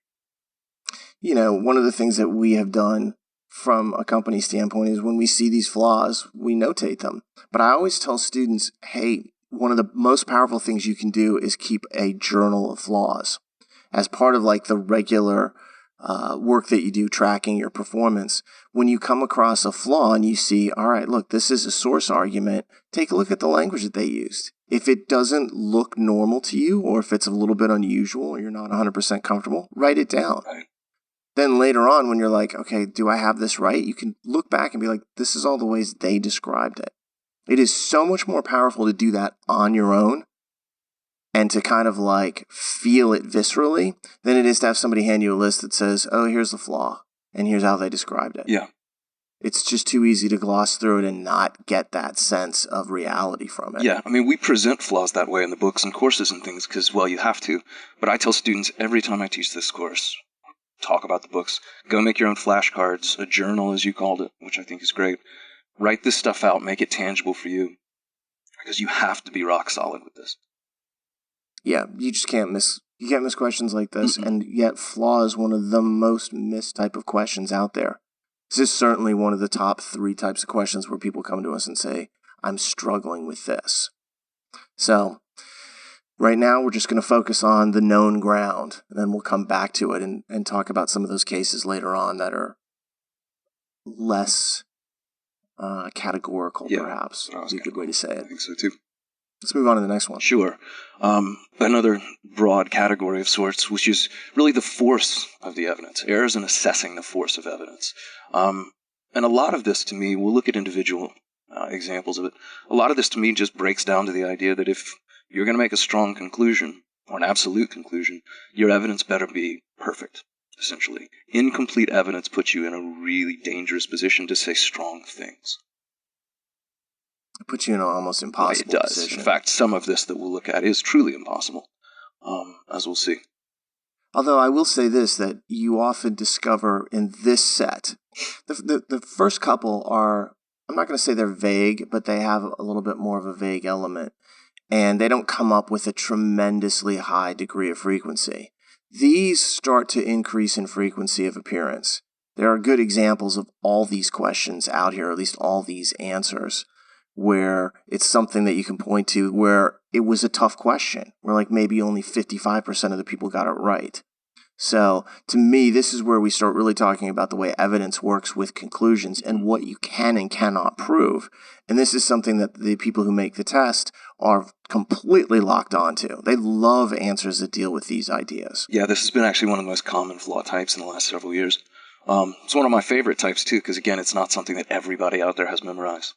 One of the things that we have done from a company standpoint is when we see these flaws, we notate them. But I always tell students, hey, one of the most powerful things you can do is keep a journal of flaws as part of the regular work that you do tracking your performance. When you come across a flaw and you see, all right, look, this is a source argument, take a look at the language that they used. If it doesn't look normal to you, or if it's a little bit unusual or you're not 100% comfortable, write it down. Right. Then later on, when you're like, okay, do I have this right? You can look back and be like, this is all the ways they described it. It is so much more powerful to do that on your own and to kind of like feel it viscerally than it is to have somebody hand you a list that says, oh, here's the flaw, and here's how they described it. Yeah. It's just too easy to gloss through it and not get that sense of reality from it. Yeah, I mean, we present flaws that way in the books and courses and things because, well, you have to. But I tell students every time I teach this course, talk about the books, go make your own flashcards, a journal as you called it, which I think is great. Write this stuff out, make it tangible for you, because you have to be rock solid with this. Yeah, you just can't miss questions like this, and yet flaw is one of the most missed type of questions out there. This is certainly one of the top 3 types of questions where people come to us and say, I'm struggling with this. So right now we're just going to focus on the known ground, and then we'll come back to it and talk about some of those cases later on that are less categorical, perhaps. That's a good way to say it. I think so too. Let's move on to the next one. Sure. Another broad category of sorts, which is really the force of the evidence. Errors in assessing the force of evidence. And a lot of this, to me, we'll look at individual examples of it. A lot of this, to me, just breaks down to the idea that if you're going to make a strong conclusion, or an absolute conclusion, your evidence better be perfect, essentially. Incomplete evidence puts you in a really dangerous position to say strong things. It puts you in an almost impossible position. It does. In fact, some of this that we'll look at is truly impossible, as we'll see. Although I will say this, that you often discover in this set, the first couple are, I'm not going to say they're vague, but they have a little bit more of a vague element. And they don't come up with a tremendously high degree of frequency. These start to increase in frequency of appearance. There are good examples of all these questions out here, or at least all these answers, where it's something that you can point to where it was a tough question, where like maybe only 55% of the people got it right. So to me, this is where we start really talking about the way evidence works with conclusions and what you can and cannot prove. And this is something that the people who make the test are completely locked onto. They love answers that deal with these ideas. Yeah, this has been actually one of the most common flaw types in the last several years. It's one of my favorite types too, because again, it's not something that everybody out there has memorized.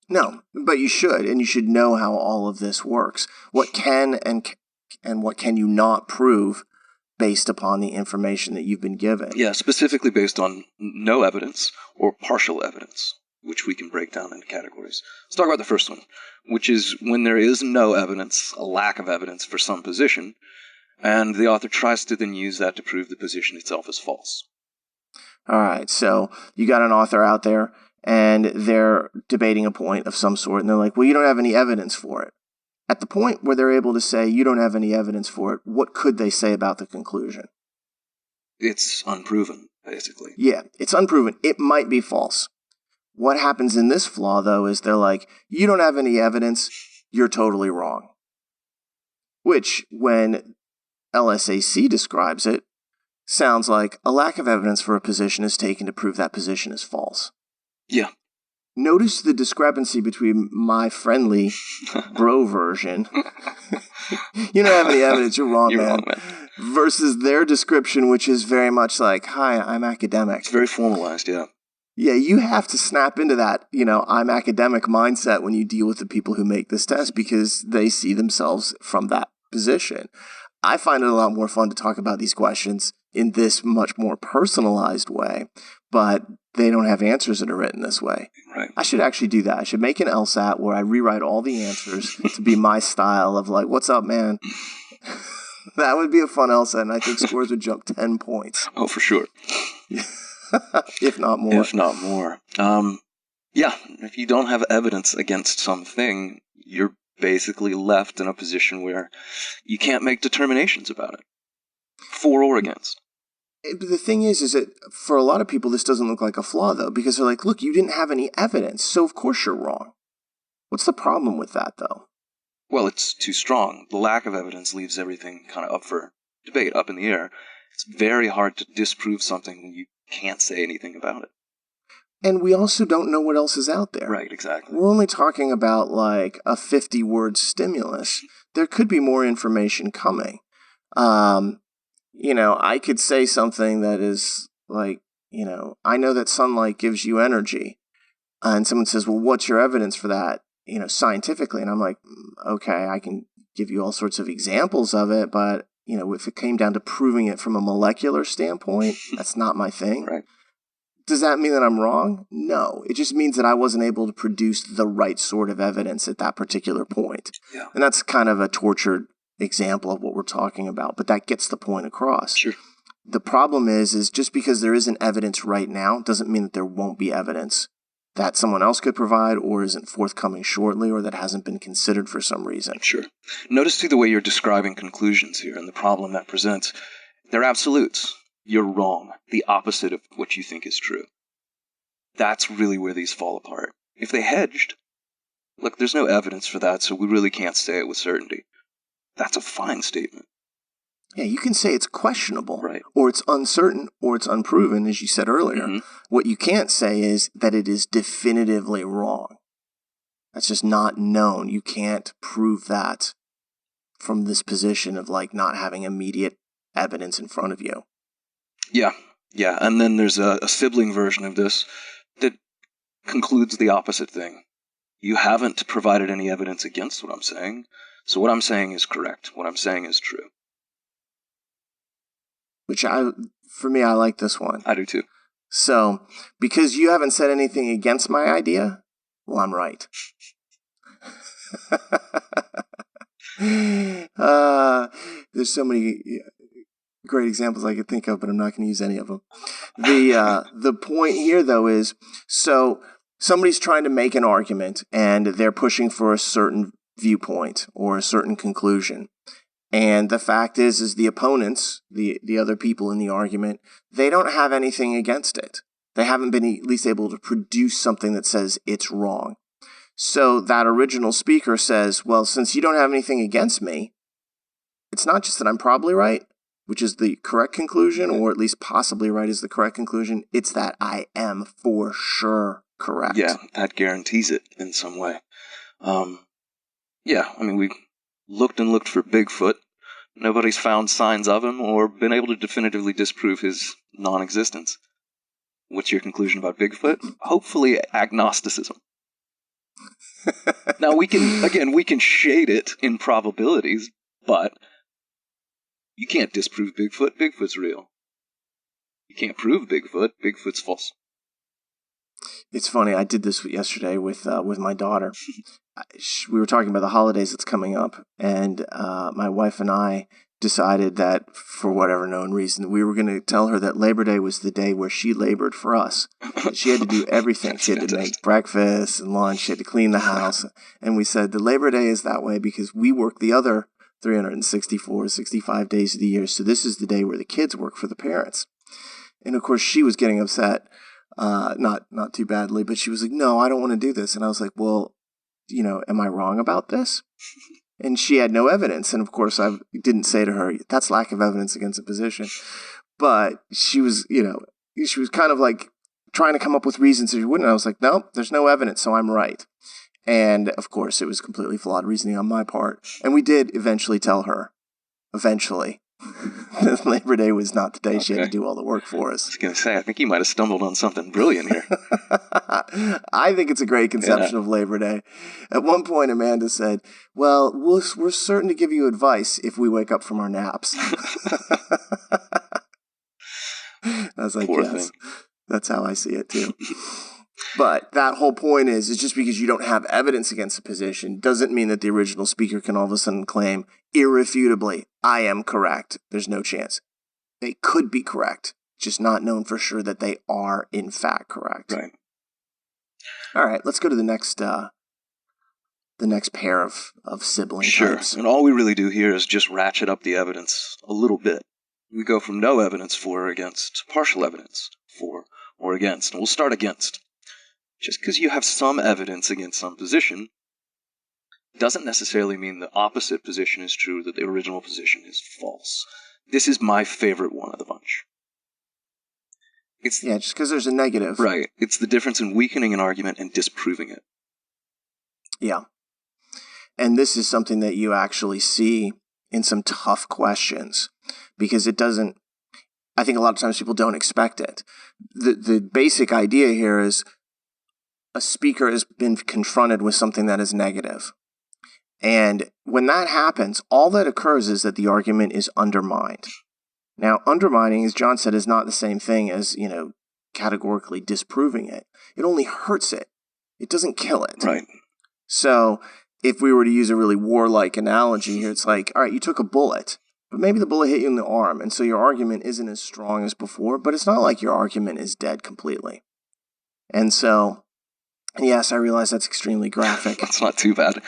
No, but you should, and you should know how all of this works. What can and what can you not prove based upon the information that you've been given? Yeah, specifically based on no evidence or partial evidence, which we can break down into categories. Let's talk about the first one, which is when there is no evidence, a lack of evidence for some position, and the author tries to then use that to prove the position itself is false. All right, so you got an author out there, and they're debating a point of some sort, and they're like, well, you don't have any evidence for it. At the point where they're able to say you don't have any evidence for it, what could they say about the conclusion? It's unproven, basically. Yeah, it's unproven. It might be false. What happens in this flaw, though, is they're like, you don't have any evidence, you're totally wrong. Which, when LSAC describes it, sounds like a lack of evidence for a position is taken to prove that position is false. Yeah. Notice the discrepancy between my friendly bro version, you don't have any evidence, you're wrong, man, versus their description, which is very much like, hi, I'm academic. It's very formalized, yeah. Yeah, you have to snap into that, I'm academic mindset when you deal with the people who make this test because they see themselves from that position. I find it a lot more fun to talk about these questions in this much more personalized way, but they don't have answers that are written this way. Right. I should actually do that. I should make an LSAT where I rewrite all the answers to be my style of like, what's up, man? That would be a fun LSAT, and I think scores would jump 10 points. Oh, for sure. If not more. If not more. Yeah, if you don't have evidence against something, you're basically left in a position where you can't make determinations about it, for or against. The thing is that for a lot of people, this doesn't look like a flaw, though, because they're like, look, you didn't have any evidence, so of course you're wrong. What's the problem with that, though? Well, it's too strong. The lack of evidence leaves everything kind of up for debate, up in the air. It's very hard to disprove something when you can't say anything about it. And we also don't know what else is out there. Right, exactly. We're only talking about like a 50-word stimulus. There could be more information coming. I could say something that is like, I know that sunlight gives you energy. And someone says, well, what's your evidence for that, scientifically? And I'm like, okay, I can give you all sorts of examples of it, but, if it came down to proving it from a molecular standpoint, that's not my thing. Right. Does that mean that I'm wrong? No. It just means that I wasn't able to produce the right sort of evidence at that particular point. Yeah. And that's kind of a tortured example of what we're talking about, but that gets the point across. Sure. The problem is just because there isn't evidence right now doesn't mean that there won't be evidence that someone else could provide or isn't forthcoming shortly or that hasn't been considered for some reason. Sure. Notice too the way you're describing conclusions here and the problem that presents. They're absolutes. You're wrong. The opposite of what you think is true. That's really where these fall apart. If they hedged, look, there's no evidence for that, so we really can't say it with certainty. That's a fine statement. Yeah, you can say it's questionable, right, or it's uncertain, or it's unproven, as you said earlier. Mm-hmm. What you can't say is that it is definitively wrong. That's just not known. You can't prove that from this position of not having immediate evidence in front of you. Yeah, and then there's a sibling version of this that concludes the opposite thing. You haven't provided any evidence against what I'm saying, so what I'm saying is correct. What I'm saying is true. For me, I like this one. I do too. So, because you haven't said anything against my idea, well, I'm right. There's so many great examples I could think of, but I'm not going to use any of them. The point here, though, is so somebody's trying to make an argument, and they're pushing for a certain viewpoint or a certain conclusion. And the fact is the opponents, the other people in the argument, they don't have anything against it. They haven't been at least able to produce something that says it's wrong. So that original speaker says, well, since you don't have anything against me, it's not just that I'm probably right, which is the correct conclusion, or at least possibly right is the correct conclusion. It's that I am for sure correct. Yeah, that guarantees it in some way. We looked and looked for Bigfoot. Nobody's found signs of him or been able to definitively disprove his non-existence. What's your conclusion about Bigfoot? Hopefully agnosticism. Now we can shade it in probabilities, but you can't disprove Bigfoot. Bigfoot's real. You can't prove Bigfoot. Bigfoot's false. It's funny. I did this yesterday with my daughter. We were talking about the holidays that's coming up, and my wife and I decided that for whatever known reason, we were going to tell her that Labor Day was the day where she labored for us. She had to do everything. She had to make breakfast and lunch. She had to clean the house. And we said the Labor Day is that way because we work the other 364, 65 days of the year. So this is the day where the kids work for the parents. And of course, she was getting upset. Not too badly, but she was like, no, I don't want to do this. And I was like, well, am I wrong about this? And she had no evidence. And of course, I didn't say to her, that's lack of evidence against a position. But she was, she was kind of like trying to come up with reasons that she wouldn't. I was like, no, there's no evidence, so I'm right. And of course, it was completely flawed reasoning on my part. And we did eventually tell her, Labor Day was not the day she had to do all the work for us. I was going to say, I think you might have stumbled on something brilliant here. I think it's a great conception of Labor Day. At one point, Amanda said, well, we're certain to give you advice if we wake up from our naps. I was like, yes, that's how I see it too. But that whole point is just because you don't have evidence against a position doesn't mean that the original speaker can all of a sudden claim irrefutably, I am correct. There's no chance. They could be correct, just not known for sure that they are in fact correct. Right. All right, let's go to the next pair of sibling types. And all we really do here is just ratchet up the evidence a little bit. We go from no evidence for or against to partial evidence for or against. And we'll start against. Just because you have some evidence against some position doesn't necessarily mean the opposite position is true, that the original position is false. This is my favorite one of the bunch. Just because there's a negative. Right. It's the difference in weakening an argument and disproving it. Yeah. And this is something that you actually see in some tough questions because it doesn't, I think a lot of times people don't expect it. The basic idea here is a speaker has been confronted with something that is negative. And when that happens, all that occurs is that the argument is undermined. Now, undermining, as John said, is not the same thing as, categorically disproving it. It only hurts it. It doesn't kill it. Right. So if we were to use a really warlike analogy here, it's like, all right, you took a bullet, but maybe the bullet hit you in the arm, and so your argument isn't as strong as before, but it's not like your argument is dead completely. And so, yes, I realize that's extremely graphic. That's not too bad,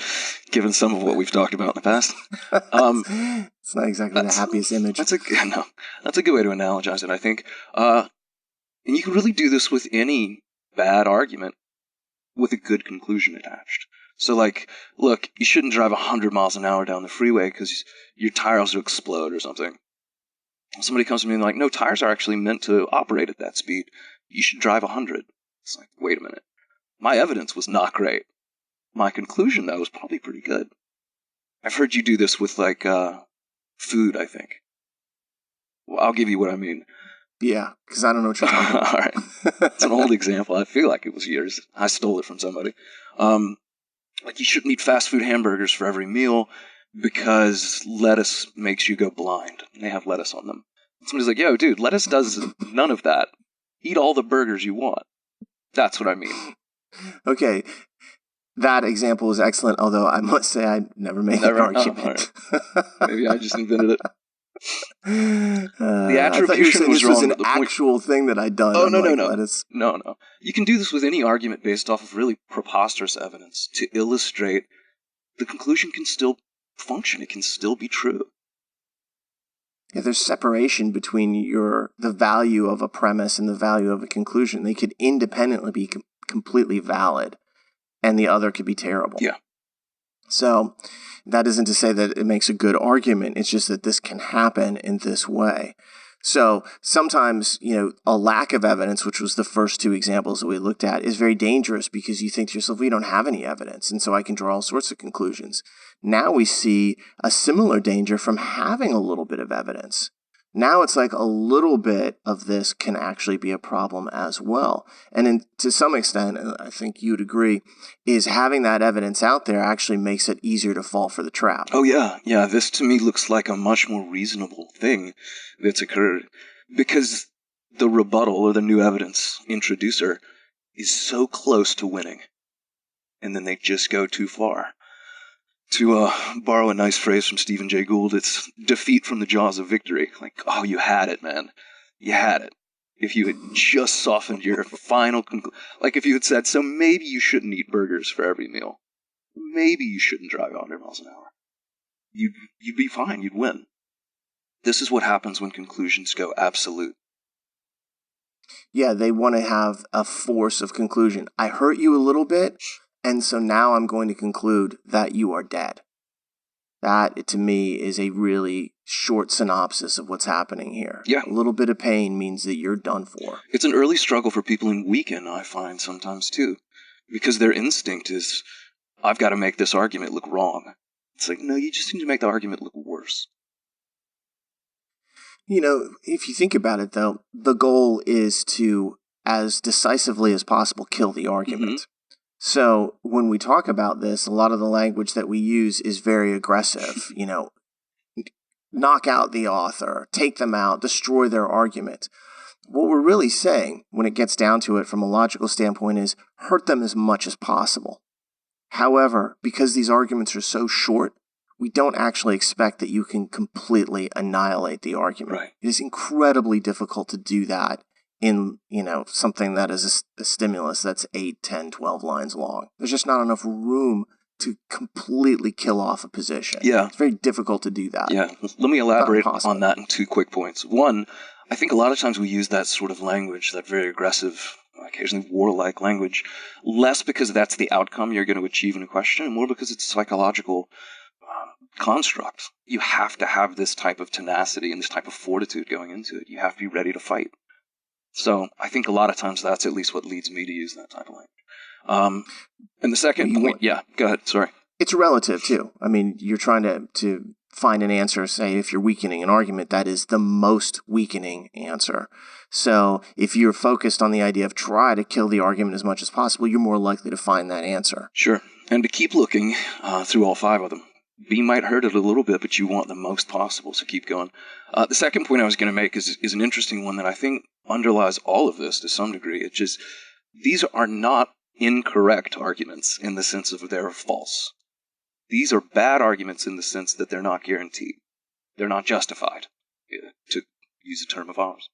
given some of what we've talked about in the past. It's not exactly the happiest image. That's a good way to analogize it, I think. And you can really do this with any bad argument with a good conclusion attached. So, like, look, you shouldn't drive 100 miles an hour down the freeway because your tires will explode or something. Somebody comes to me and like, no, tires are actually meant to operate at that speed. You should drive 100. It's like, wait a minute. My evidence was not great. My conclusion, though, was probably pretty good. I've heard you do this with, like, food, I think. Well, I'll give you what I mean. Yeah, because I don't know what you're talking about. All right. It's an old example. I feel like it was yours. I stole it from somebody. Like, you shouldn't eat fast food hamburgers for every meal because lettuce makes you go blind. And they have lettuce on them. Somebody's like, yo, dude, lettuce does none of that. Eat all the burgers you want. That's what I mean. Okay. That example is excellent, although I must say I never made that argument. Right. Maybe I just invented it. The attribution was this wrong. Was an actual thing that I'd done. Oh, no. No. You can do this with any argument based off of really preposterous evidence to illustrate the conclusion can still function. It can still be true. Yeah, there's separation between the value of a premise and the value of a conclusion. They could independently be completely valid, and the other could be terrible. Yeah. So that isn't to say that it makes a good argument. It's just that this can happen in this way. So sometimes, a lack of evidence, which was the first two examples that we looked at, is very dangerous because you think to yourself, we don't have any evidence, and so I can draw all sorts of conclusions. Now we see a similar danger from having a little bit of evidence. Now it's like a little bit of this can actually be a problem as well. And to some extent, I think you'd agree, is having that evidence out there actually makes it easier to fall for the trap. Oh, yeah. Yeah, this to me looks like a much more reasonable thing that's occurred because the rebuttal or the new evidence introducer is so close to winning. And then they just go too far. To borrow a nice phrase from Stephen Jay Gould, it's defeat from the jaws of victory. Like, oh, you had it, man. You had it. If you had just softened your final like if you had said, so maybe you shouldn't eat burgers for every meal. Maybe you shouldn't drive 100 miles an hour. You'd be fine. You'd win. This is what happens when conclusions go absolute. Yeah, they want to have a force of conclusion. I hurt you a little bit, and so now I'm going to conclude that you are dead. That, to me, is a really short synopsis of what's happening here. Yeah. A little bit of pain means that you're done for. It's an early struggle for people in Weaken, I find sometimes, too. Because their instinct is, I've got to make this argument look wrong. It's like, no, you just need to make the argument look worse. If you think about it, though, the goal is to, as decisively as possible, kill the argument. Mm-hmm. So when we talk about this, a lot of the language that we use is very aggressive. Knock out the author, take them out, destroy their argument. What we're really saying, when it gets down to it from a logical standpoint, is hurt them as much as possible. However, because these arguments are so short, we don't actually expect that you can completely annihilate the argument. Right. It is incredibly difficult to do that in, something that is a stimulus that's 8, 10, 12 lines long. There's just not enough room to completely kill off a position. Yeah. It's very difficult to do that. Yeah. Let me elaborate on that in 2 quick points. One, I think a lot of times we use that sort of language, that very aggressive, occasionally warlike language, less because that's the outcome you're going to achieve in a question, and more because it's a psychological construct. You have to have this type of tenacity and this type of fortitude going into it. You have to be ready to fight. So I think a lot of times that's at least what leads me to use that type of language. And the second point, yeah, go ahead, sorry. It's relative, too. I mean, you're trying to find an answer, say if you're weakening an argument, that is the most weakening answer. So if you're focused on the idea of try to kill the argument as much as possible, you're more likely to find that answer. Sure. And to keep looking through all 5 of them. B might hurt it a little bit, but you want the most possible, so keep going. The second point I was going to make is an interesting one that I think underlies all of this to some degree. It's just, these are not incorrect arguments in the sense of they're false. These are bad arguments in the sense that they're not guaranteed. They're not justified, to use a term of ours.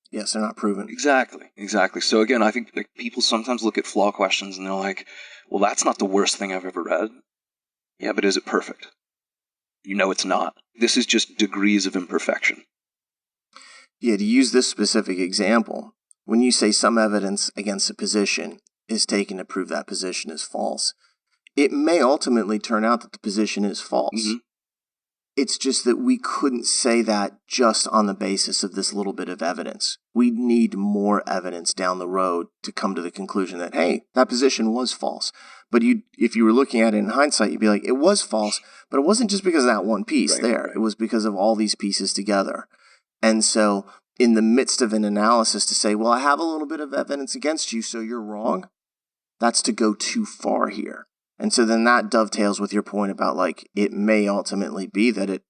Yes, they're not proven. Exactly. So again, I think people sometimes look at flaw questions and they're like, well, that's not the worst thing I've ever read. Yeah, but is it perfect? You know it's not. This is just degrees of imperfection. Yeah, to use this specific example, when you say some evidence against a position is taken to prove that position is false, it may ultimately turn out that the position is false. Mm-hmm. It's just that we couldn't say that just on the basis of this little bit of evidence. We need more evidence down the road to come to the conclusion that, hey, that position was false. But if you were looking at it in hindsight, you'd be like, it was false, but it wasn't just because of that one piece there. Right. It was because of all these pieces together. And so in the midst of an analysis to say, well, I have a little bit of evidence against you, so you're wrong, that's to go too far here. And so then that dovetails with your point about, like, it may ultimately be that it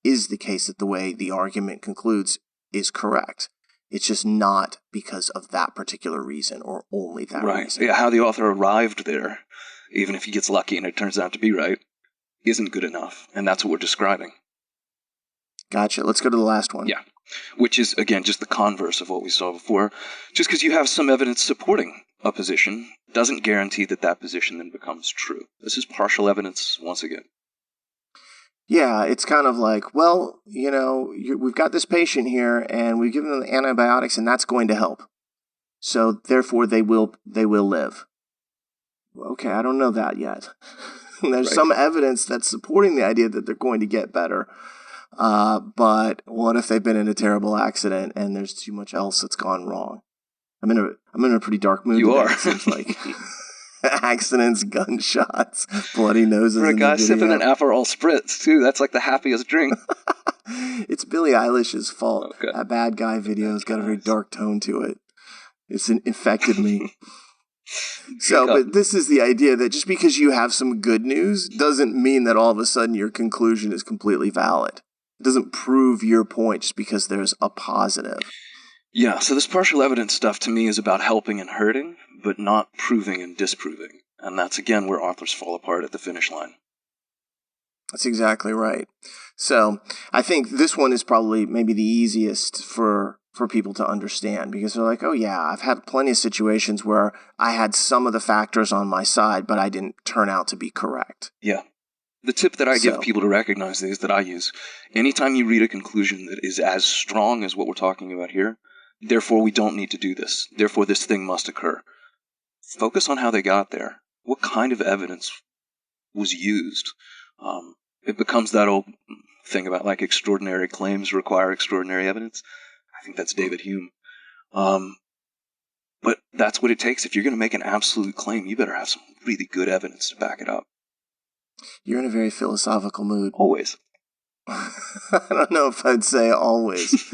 is the case that the way the argument concludes is correct. It's just not because of that particular reason or only that reason. Yeah, how the author arrived there, even if he gets lucky and it turns out to be right, isn't good enough. And that's what we're describing. Gotcha. Let's go to the last one. Yeah, which is, again, just the converse of what we saw before. Just because you have some evidence supporting a position doesn't guarantee that that position then becomes true. This is partial evidence once again. Yeah, it's kind of like, well, we've got this patient here and we've given them antibiotics and that's going to help. So therefore they will live. Okay, I don't know that yet. There's some evidence that's supporting the idea that they're going to get better. But what if they've been in a terrible accident and there's too much else that's gone wrong? I'm in a pretty dark mood. You today, are. It seems like accidents, gunshots, bloody noses. For a guy sipping an Aperol spritz too, that's like the happiest drink. It's Billie Eilish's fault. Okay. That Bad Guy video's got a very dark tone to it. It's infected me. But this is the idea that just because you have some good news doesn't mean that all of a sudden your conclusion is completely valid. It doesn't prove your point just because there's a positive. Yeah, so this partial evidence stuff to me is about helping and hurting, but not proving and disproving. And that's, again, where authors fall apart at the finish line. That's exactly right. So I think this one is probably maybe the easiest for people to understand because they're like, oh yeah, I've had plenty of situations where I had some of the factors on my side, but I didn't turn out to be correct. Yeah. The tip that I give people to recognize these that I use, anytime you read a conclusion that is as strong as what we're talking about here, therefore we don't need to do this, therefore this thing must occur. Focus on how they got there. What kind of evidence was used? It becomes that old thing about like extraordinary claims require extraordinary evidence. I think that's David Hume. But that's what it takes. If you're going to make an absolute claim, you better have some really good evidence to back it up. You're in a very philosophical mood. Always. I don't know if I'd say always.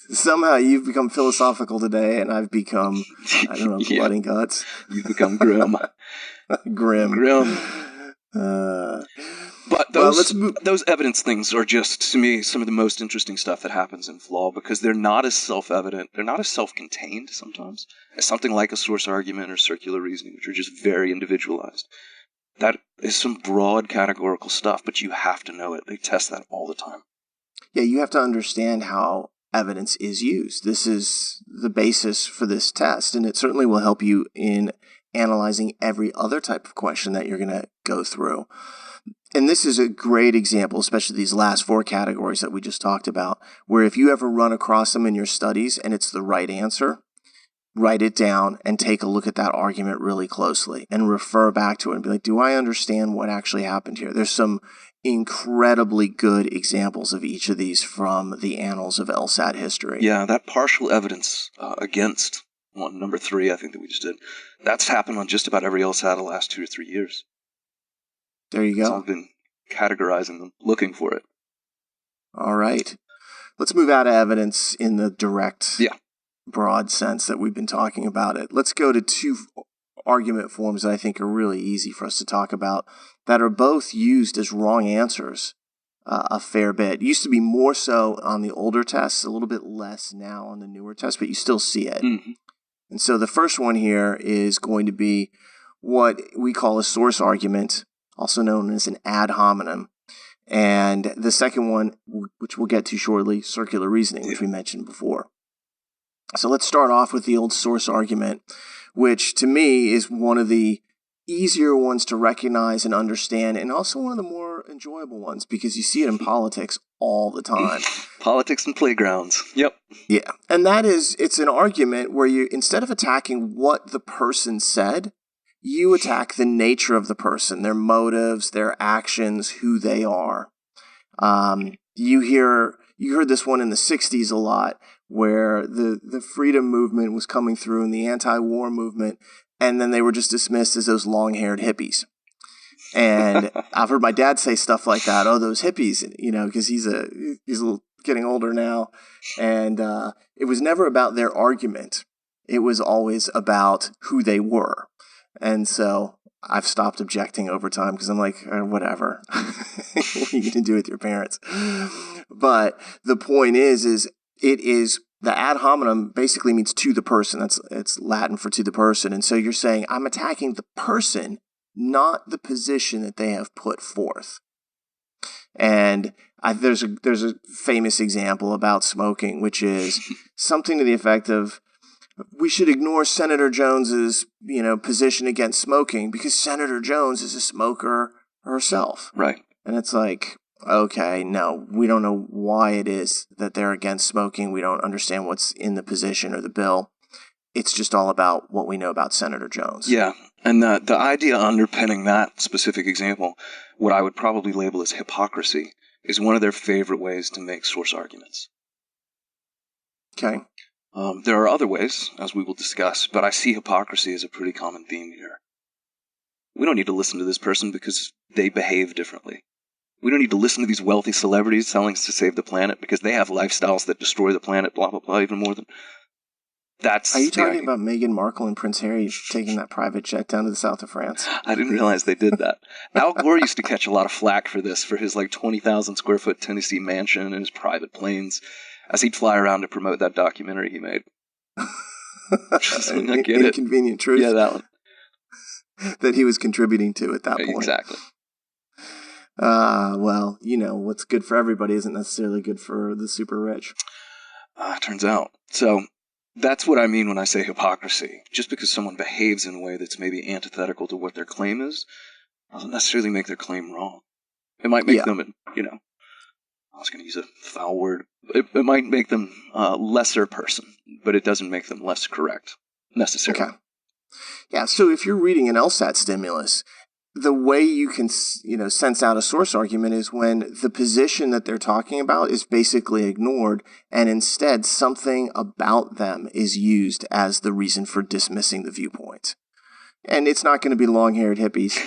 Somehow you've become philosophical today, and I've become, I don't know, blood and guts. You've become grim. Grim. But those evidence things are just, to me, some of the most interesting stuff that happens in Flaw because they're not as self-evident, they're not as self-contained sometimes as something like a source argument or circular reasoning, which are just very individualized. That is some broad categorical stuff, but you have to know it. They test that all the time. Yeah, you have to understand how evidence is used. This is the basis for this test, and it certainly will help you in analyzing every other type of question that you're going to go through. And this is a great example, especially these last 4 categories that we just talked about, where if you ever run across them in your studies and it's the right answer, write it down and take a look at that argument really closely and refer back to it and be like, do I understand what actually happened here? There's some incredibly good examples of each of these from the annals of LSAT history. Yeah, that partial evidence against number 3, I think that we just did, that's happened on just about every LSAT the last 2 or 3 years. There you go. So I've been categorizing them, looking for it. All right. Let's move out of evidence in the direct, broad sense that we've been talking about it. Let's go to two argument forms that I think are really easy for us to talk about that are both used as wrong answers a fair bit. It used to be more so on the older tests, a little bit less now on the newer tests, but you still see it. Mm-hmm. And so the first one here is going to be what we call a source argument, also known as an ad hominem. And the second one, which we'll get to shortly, circular reasoning, which we mentioned before. So let's start off with the old source argument, which to me is one of the easier ones to recognize and understand, and also one of the more enjoyable ones because you see it in politics all the time. Politics and playgrounds. Yep. Yeah. And that is, it's an argument where you, instead of attacking what the person said, you attack the nature of the person, their motives, their actions, who they are. You heard this one in the 60s a lot, where the freedom movement was coming through and the anti-war movement, and then they were just dismissed as those long-haired hippies. And I've heard my dad say stuff like that. Oh, those hippies, because he's a little getting older now. And it was never about their argument. It was always about who they were. And so I've stopped objecting over time because I'm like, whatever. What are you going to do with your parents? But the point is it is the ad hominem basically means to the person. It's Latin for to the person. And so you're saying I'm attacking the person, not the position that they have put forth. And there's a famous example about smoking, which is something to the effect of, we should ignore Senator Jones's, position against smoking because Senator Jones is a smoker herself. Right. And it's like, okay, no, we don't know why it is that they're against smoking. We don't understand what's in the position or the bill. It's just all about what we know about Senator Jones. Yeah. And the idea underpinning that specific example, what I would probably label as hypocrisy, is one of their favorite ways to make source arguments. Okay. There are other ways, as we will discuss, but I see hypocrisy as a pretty common theme here. We don't need to listen to this person because they behave differently. We don't need to listen to these wealthy celebrities telling us to save the planet because they have lifestyles that destroy the planet, blah, blah, blah, even more than... That's... Are you talking about Meghan Markle and Prince Harry taking that private jet down to the south of France? I didn't realize they did that. Al Gore used to catch a lot of flack for this, for his 20,000 square foot Tennessee mansion and his private planes, as he'd fly around to promote that documentary he made. I get Inconvenient Truth. Yeah, that one. That he was contributing to at that point. Exactly. Well, what's good for everybody isn't necessarily good for the super rich. Turns out. So, that's what I mean when I say hypocrisy. Just because someone behaves in a way that's maybe antithetical to what their claim is, doesn't necessarily make their claim wrong. It might make them, I was going to use a foul word. It might make them a lesser person, but it doesn't make them less correct, necessarily. Okay. Yeah, so if you're reading an LSAT stimulus, the way you can, sense out a source argument is when the position that they're talking about is basically ignored, and instead something about them is used as the reason for dismissing the viewpoint. And it's not going to be long-haired hippies,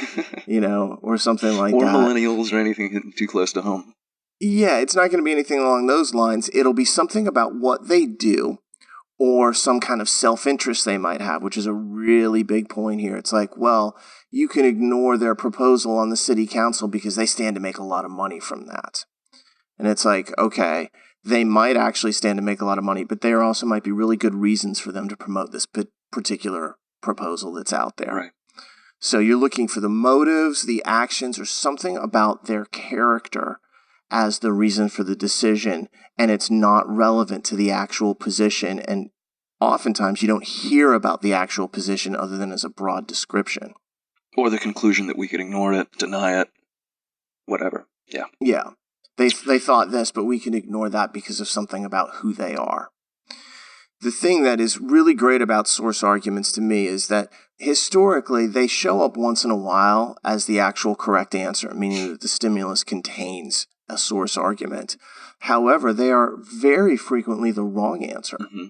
or something like that. Or millennials or anything hitting too close to home. Yeah, it's not going to be anything along those lines. It'll be something about what they do or some kind of self-interest they might have, which is a really big point here. It's like, well, you can ignore their proposal on the city council because they stand to make a lot of money from that. And it's like, okay, they might actually stand to make a lot of money, but there also might be really good reasons for them to promote this particular proposal that's out there. Right. So you're looking for the motives, the actions, or something about their character as the reason for the decision, and it's not relevant to the actual position, and oftentimes you don't hear about the actual position other than as a broad description. Or the conclusion that we could ignore it, deny it, whatever. Yeah. Yeah. They thought this, but we can ignore that because of something about who they are. The thing that is really great about source arguments to me is that historically they show up once in a while as the actual correct answer, meaning that the stimulus contains a source argument. However, they are very frequently the wrong answer. Mm-hmm.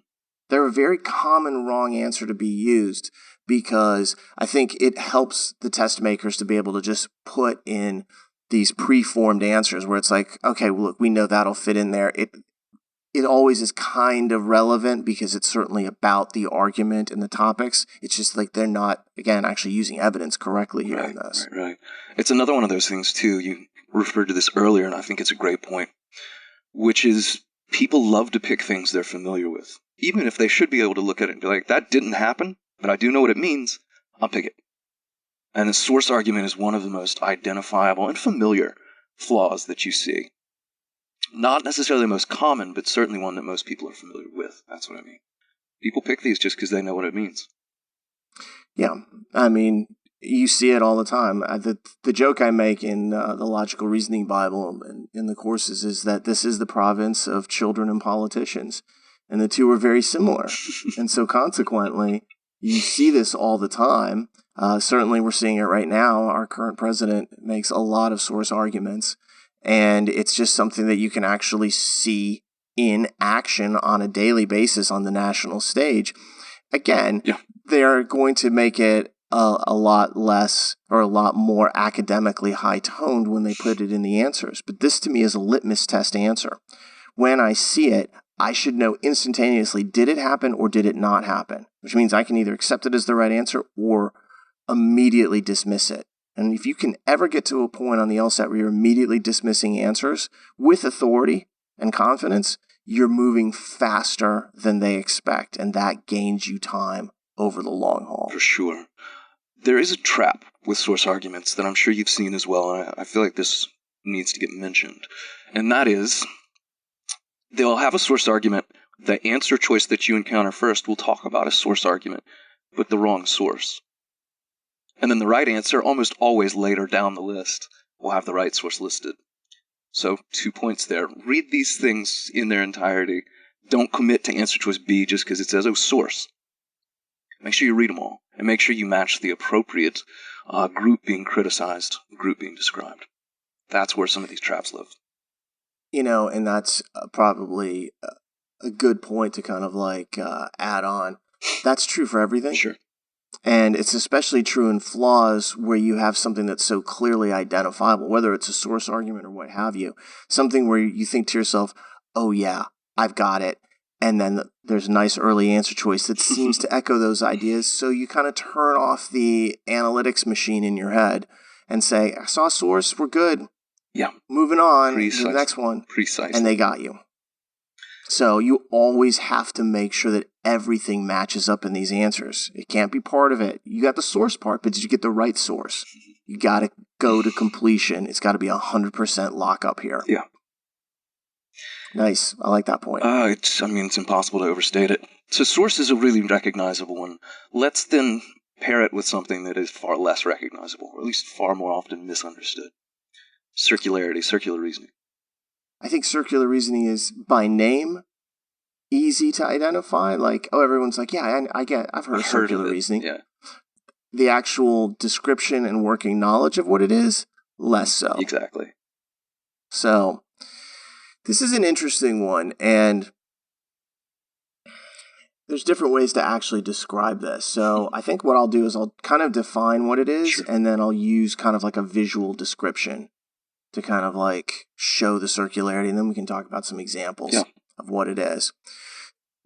They're a very common wrong answer to be used because I think it helps the test makers to be able to just put in these preformed answers where it's like, okay, well, look, we know that'll fit in there. It always is kind of relevant because it's certainly about the argument and the topics. It's just like they're not, again, actually using evidence correctly here in this. Right. It's another one of those things, too. You referred to this earlier, and I think it's a great point, which is people love to pick things they're familiar with. Even if they should be able to look at it and be like, that didn't happen, but I do know what it means, I'll pick it. And the source argument is one of the most identifiable and familiar flaws that you see. Not necessarily the most common, but certainly one that most people are familiar with. That's what I mean. People pick these just because they know what it means. Yeah. I mean, you see it all the time. The joke I make in the Logical Reasoning Bible and in the courses is that this is the province of children and politicians. And the two are very similar. And so consequently, you see this all the time. Certainly we're seeing it right now. Our current president makes a lot of source arguments. And it's just something that you can actually see in action on a daily basis on the national stage. Again, they're going to make it a lot less or a lot more academically high-toned when they put it in the answers. But this to me is a litmus test answer. When I see it, I should know instantaneously, did it happen or did it not happen? Which means I can either accept it as the right answer or immediately dismiss it. And if you can ever get to a point on the LSAT where you're immediately dismissing answers with authority and confidence, you're moving faster than they expect, and that gains you time over the long haul. For sure. There is a trap with source arguments that I'm sure you've seen as well, and I feel like this needs to get mentioned. And that is, they'll have a source argument. The answer choice that you encounter first will talk about a source argument, but the wrong source. And then the right answer, almost always later down the list, will have the right source listed. So 2 points there. Read these things in their entirety. Don't commit to answer choice B just because it says, oh, source. Make sure you read them all, and make sure you match the appropriate group being criticized, group being described. That's where some of these traps live. You know, and that's probably a good point to kind of like add on. That's true for everything. Sure. And it's especially true in flaws where you have something that's so clearly identifiable, whether it's a source argument or what have you. Something where you think to yourself, oh yeah, I've got it. And then there's a nice early answer choice that seems to echo those ideas. So you kind of turn off the analytics machine in your head and say, I saw a source, we're good. Yeah. Moving on to the next one. Precisely. And they got you. So you always have to make sure that everything matches up in these answers. It can't be part of it. You got the source part, but did you get the right source? You got to go to completion. It's got to be 100% lock up here. Yeah. Nice. I like that point. It's impossible to overstate it. So source is a really recognizable one. Let's then pair it with something that is far less recognizable, or at least far more often misunderstood. Circularity, circular reasoning. I think circular reasoning is, by name, easy to identify. Like, oh, everyone's like, yeah, I've heard of circular reasoning. Yeah. The actual description and working knowledge of what it is, less so. Exactly. So, this is an interesting one, and there's different ways to actually describe this. So, I think what I'll do is I'll kind of define what it is, Sure. and then I'll use kind of like a visual description to kind of like show the circularity, and then we can talk about some examples of what it is.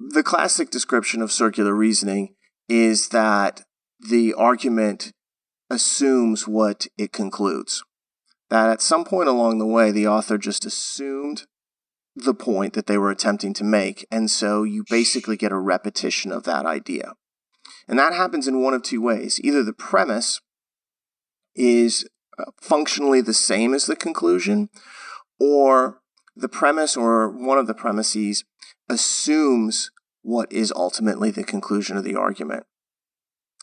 The classic description of circular reasoning is that the argument assumes what it concludes. That at some point along the way, the author just assumed the point that they were attempting to make, and so you basically get a repetition of that idea. And that happens in one of two ways. Either the premise is functionally the same as the conclusion, or the premise or one of the premises assumes what is ultimately the conclusion of the argument.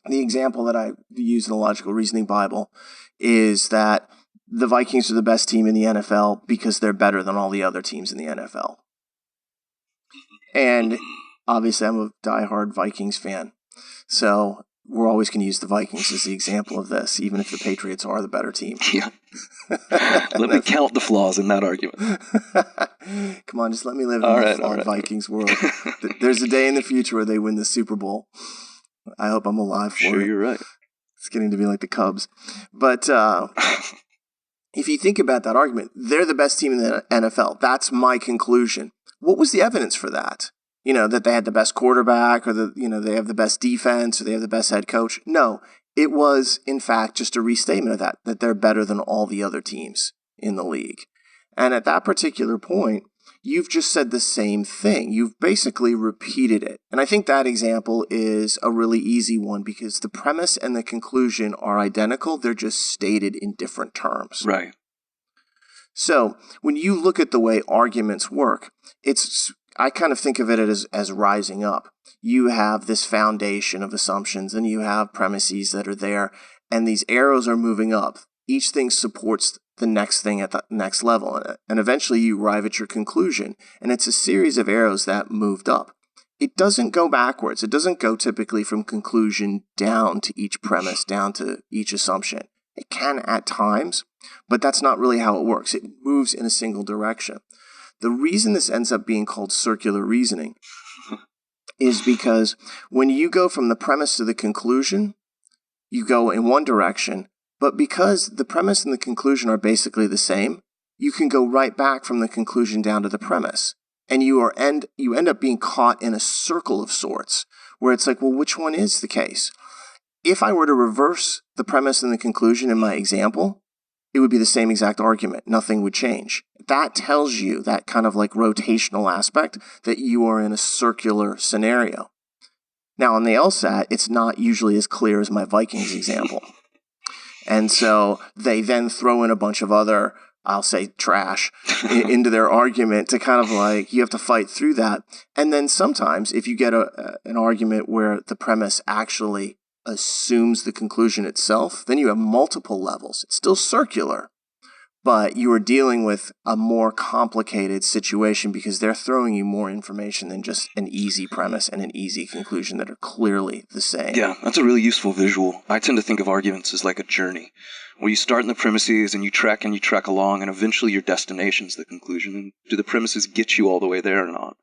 The example that I use in the Logical Reasoning Bible is that the Vikings are the best team in the NFL because they're better than all the other teams in the NFL. And obviously I'm a diehard Vikings fan, so we're always going to use the Vikings as the example of this, even if the Patriots are the better team. Yeah. Let me count the flaws in that argument. Come on, just let me live in the flawed Vikings world. There's a day in the future where they win the Super Bowl. I hope I'm alive for it. Sure, you're right. It's getting to be like the Cubs. But if you think about that argument, they're the best team in the NFL. That's my conclusion. What was the evidence for that? That they had the best quarterback, or they have the best defense, or they have the best head coach. No, it was, in fact, just a restatement of that they're better than all the other teams in the league. And at that particular point, you've just said the same thing. You've basically repeated it. And I think that example is a really easy one because the premise and the conclusion are identical. They're just stated in different terms. Right. So when you look at the way arguments work, I kind of think of it as rising up. You have this foundation of assumptions and you have premises that are there, and these arrows are moving up. Each thing supports the next thing at the next level, and eventually you arrive at your conclusion, and it's a series of arrows that moved up. It doesn't go backwards. It doesn't go typically from conclusion down to each premise, down to each assumption. It can at times, but that's not really how it works. It moves in a single direction. The reason this ends up being called circular reasoning is because when you go from the premise to the conclusion, you go in one direction, but because the premise and the conclusion are basically the same, you can go right back from the conclusion down to the premise. And you end up being caught in a circle of sorts, where it's like, well, which one is the case? If I were to reverse the premise and the conclusion in my example, it would be the same exact argument. Nothing would change. That tells you, that kind of like rotational aspect, that you are in a circular scenario. Now, on the LSAT, it's not usually as clear as my Vikings example. And so they then throw in a bunch of other, I'll say, trash into their argument to kind of like, you have to fight through that. And then sometimes if you get an argument where the premise actually assumes the conclusion itself, then you have multiple levels. It's still circular, but you are dealing with a more complicated situation because they're throwing you more information than just an easy premise and an easy conclusion that are clearly the same. Yeah, that's a really useful visual. I tend to think of arguments as like a journey, where you start in the premises and you trek along, and eventually your destination's the conclusion. And do the premises get you all the way there or not?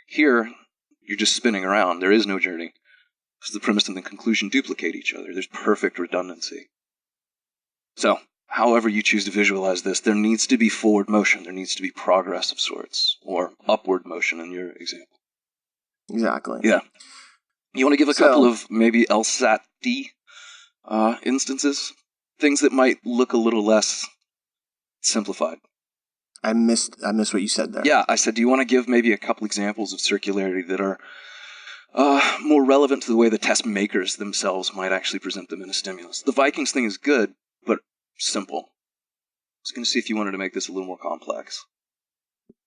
Here, you're just spinning around. There is no journey, because the premise and the conclusion duplicate each other. There's perfect redundancy. So, however you choose to visualize this, there needs to be forward motion. There needs to be progress of sorts, or upward motion in your example. Exactly. Yeah. You want to give a couple of maybe LSAT-D instances? Things that might look a little less simplified. I missed what you said there. Yeah, I said, do you want to give maybe a couple examples of circularity that are more relevant to the way the test makers themselves might actually present them in a stimulus? The Vikings thing is good, but simple. I was going to see if you wanted to make this a little more complex.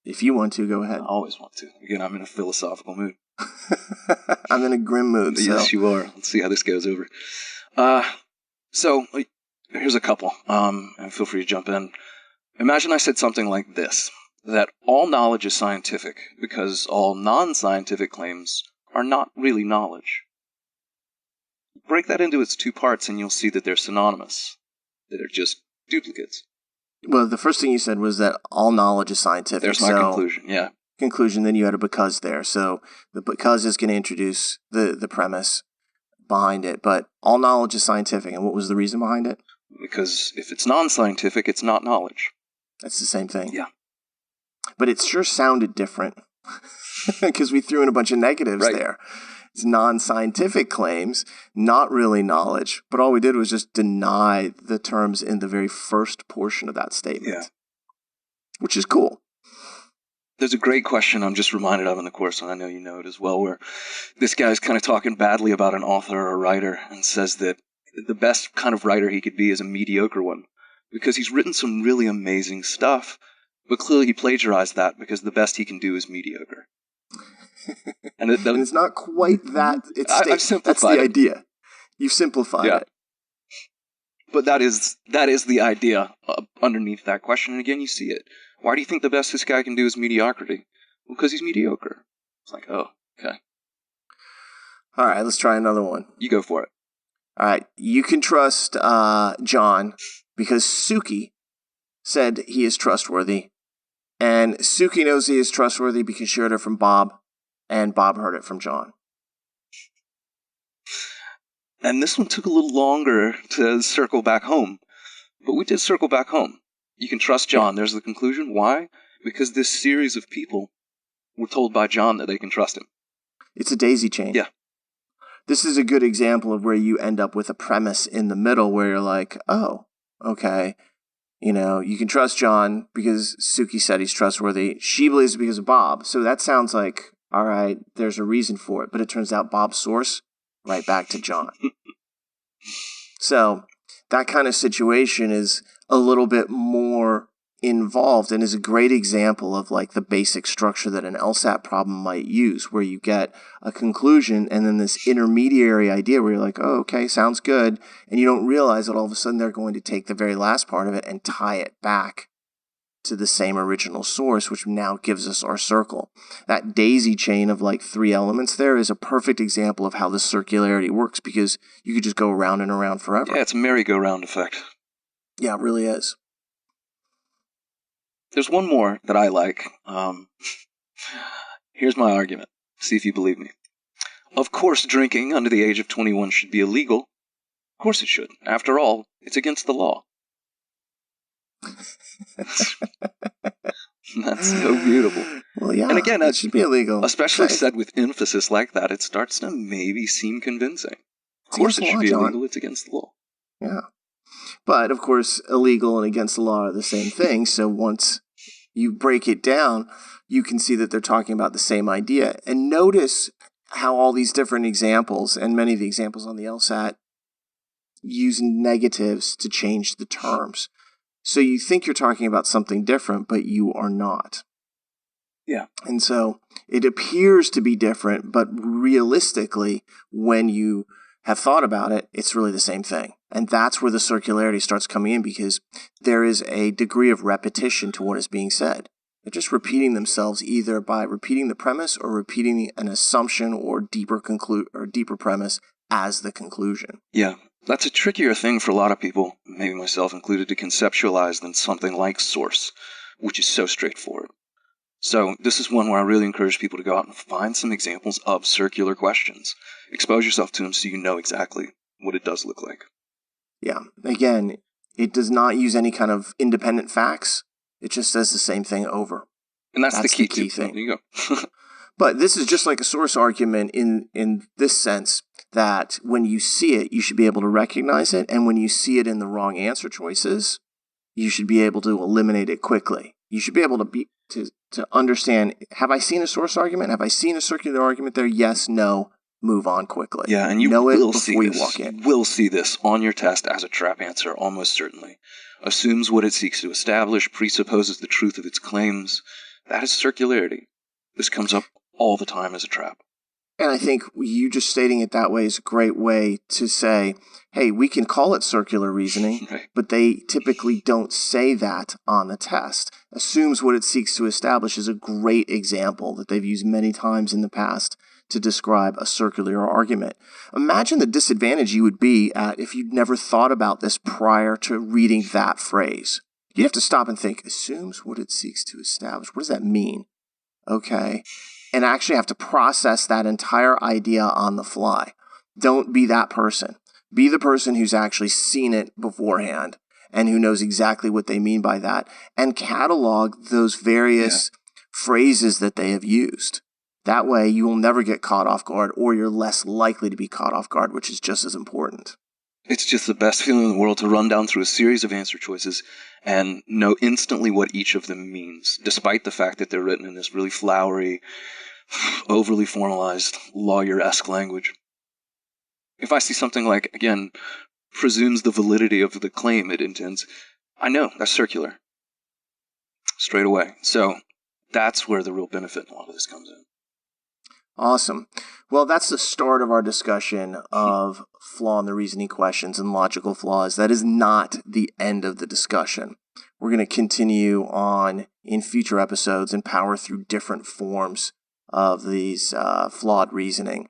If you want to, go ahead. I always want to. Again, I'm in a philosophical mood. I'm in a grim mood. Yes, you are. Let's see how this goes over. So, here's a couple. And feel free to jump in. Imagine I said something like this, that all knowledge is scientific because all non-scientific claims are not really knowledge. Break that into its two parts and you'll see that they're synonymous. That are just duplicates. Well, the first thing you said was that all knowledge is scientific. There's my conclusion, yeah. Conclusion, then you had a because there. So the because is going to introduce the premise behind it, but all knowledge is scientific. And what was the reason behind it? Because if it's non-scientific, it's not knowledge. That's the same thing. Yeah. But it sure sounded different because we threw in a bunch of negatives there. It's non-scientific claims, not really knowledge, but all we did was just deny the terms in the very first portion of that statement, which is cool. There's a great question I'm just reminded of in the course, and I know you know it as well, where this guy's kind of talking badly about an author or a writer and says that the best kind of writer he could be is a mediocre one, because he's written some really amazing stuff, but clearly he plagiarized that because the best he can do is mediocre. And it's not quite that. I've simplified That's the idea. You've simplified it. But that is the idea underneath that question. And again, you see it. Why do you think the best this guy can do is mediocrity? Well, because he's mediocre. It's like, oh, okay. All right, let's try another one. You go for it. All right, you can trust John because Suki said he is trustworthy. And Suki knows he is trustworthy because she heard it from Bob, and Bob heard it from John. And this one took a little longer to circle back home, but we did circle back home. You can trust John. There's the conclusion. Why? Because this series of people were told by John that they can trust him. It's a daisy chain. Yeah. This is a good example of where you end up with a premise in the middle where you're like, oh, okay. You can trust John because Suki said he's trustworthy. She believes it because of Bob. So that sounds like, all right, there's a reason for it. But it turns out Bob's source, right back to John. So that kind of situation is a little bit more involved and is a great example of like the basic structure that an LSAT problem might use, where you get a conclusion and then this intermediary idea where you're like, oh, okay, sounds good. And you don't realize that all of a sudden they're going to take the very last part of it and tie it back to the same original source, which now gives us our circle. That daisy chain of like 3 elements there is a perfect example of how the circularity works, because you could just go around and around forever. Yeah, it's a merry-go-round effect. Yeah, it really is. There's one more that I like. Here's my argument. See if you believe me. Of course, drinking under the age of 21 should be illegal. Of course it should. After all, it's against the law. That's so beautiful. Well, yeah, and again, it should be illegal. Especially said with emphasis like that, it starts to maybe seem convincing. Of course it should be illegal. It's against the law. Yeah. But, of course, illegal and against the law are the same thing. So once you break it down, you can see that they're talking about the same idea. And notice how all these different examples, and many of the examples on the LSAT, use negatives to change the terms. So you think you're talking about something different, but you are not. Yeah. And so it appears to be different, but realistically, when you have thought about it, it's really the same thing. And that's where the circularity starts coming in, because there is a degree of repetition to what is being said. They're just repeating themselves either by repeating the premise or repeating an assumption or deeper premise as the conclusion. Yeah, that's a trickier thing for a lot of people, maybe myself included, to conceptualize than something like source, which is so straightforward. So this is one where I really encourage people to go out and find some examples of circular questions. Expose yourself to them so you know exactly what it does look like. Yeah. Again, it does not use any kind of independent facts. It just says the same thing over. And that's the key thing. There you go. But this is just like a source argument in this sense, that when you see it, you should be able to recognize it. And when you see it in the wrong answer choices, you should be able to eliminate it quickly. You should be able to understand, have I seen a source argument? Have I seen a circular argument there? Yes, no, move on quickly. Yeah, and you know will it see before this. You walk in. You will see this on your test as a trap answer, almost certainly. Assumes what it seeks to establish, presupposes the truth of its claims. That is circularity. This comes up all the time as a trap. And I think you just stating it that way is a great way to say, hey, we can call it circular reasoning, right. But they typically don't say that on the test. Assumes what it seeks to establish is a great example that they've used many times in the past to describe a circular argument. Imagine the disadvantage you would be at if you'd never thought about this prior to reading that phrase. You have to stop and think, assumes what it seeks to establish. What does that mean? Okay. And actually have to process that entire idea on the fly. Don't be that person. Be the person who's actually seen it beforehand and who knows exactly what they mean by that, and catalog those various phrases that they have used. That way you will never get caught off guard, or you're less likely to be caught off guard, which is just as important. It's just the best feeling in the world to run down through a series of answer choices and know instantly what each of them means, despite the fact that they're written in this really flowery, overly formalized, lawyer-esque language. If I see something like, again, presumes the validity of the claim it intends, I know that's circular. Straight away. So that's where the real benefit in a lot of this comes in. Awesome. Well, that's the start of our discussion of flaw in the reasoning questions and logical flaws. That is not the end of the discussion. We're going to continue on in future episodes and power through different forms of these flawed reasoning.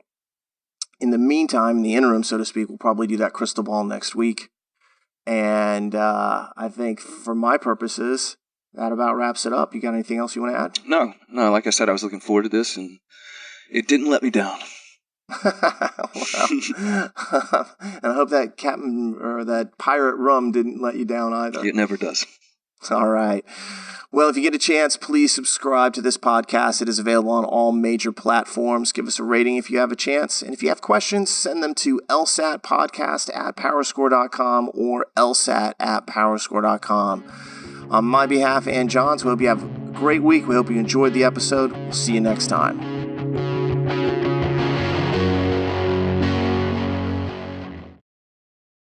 In the meantime, in the interim, so to speak, we'll probably do that crystal ball next week. And I think for my purposes, that about wraps it up. You got anything else you want to add? No. Like I said, I was looking forward to this, and it didn't let me down. And I hope that captain or that pirate rum didn't let you down either. It never does. All right. Well, if you get a chance, please subscribe to this podcast. It is available on all major platforms. Give us a rating if you have a chance. And if you have questions, send them to lsatpodcast@powerscore.com or lsat@powerscore.com. On my behalf and John's, we hope you have a great week. We hope you enjoyed the episode. We'll see you next time.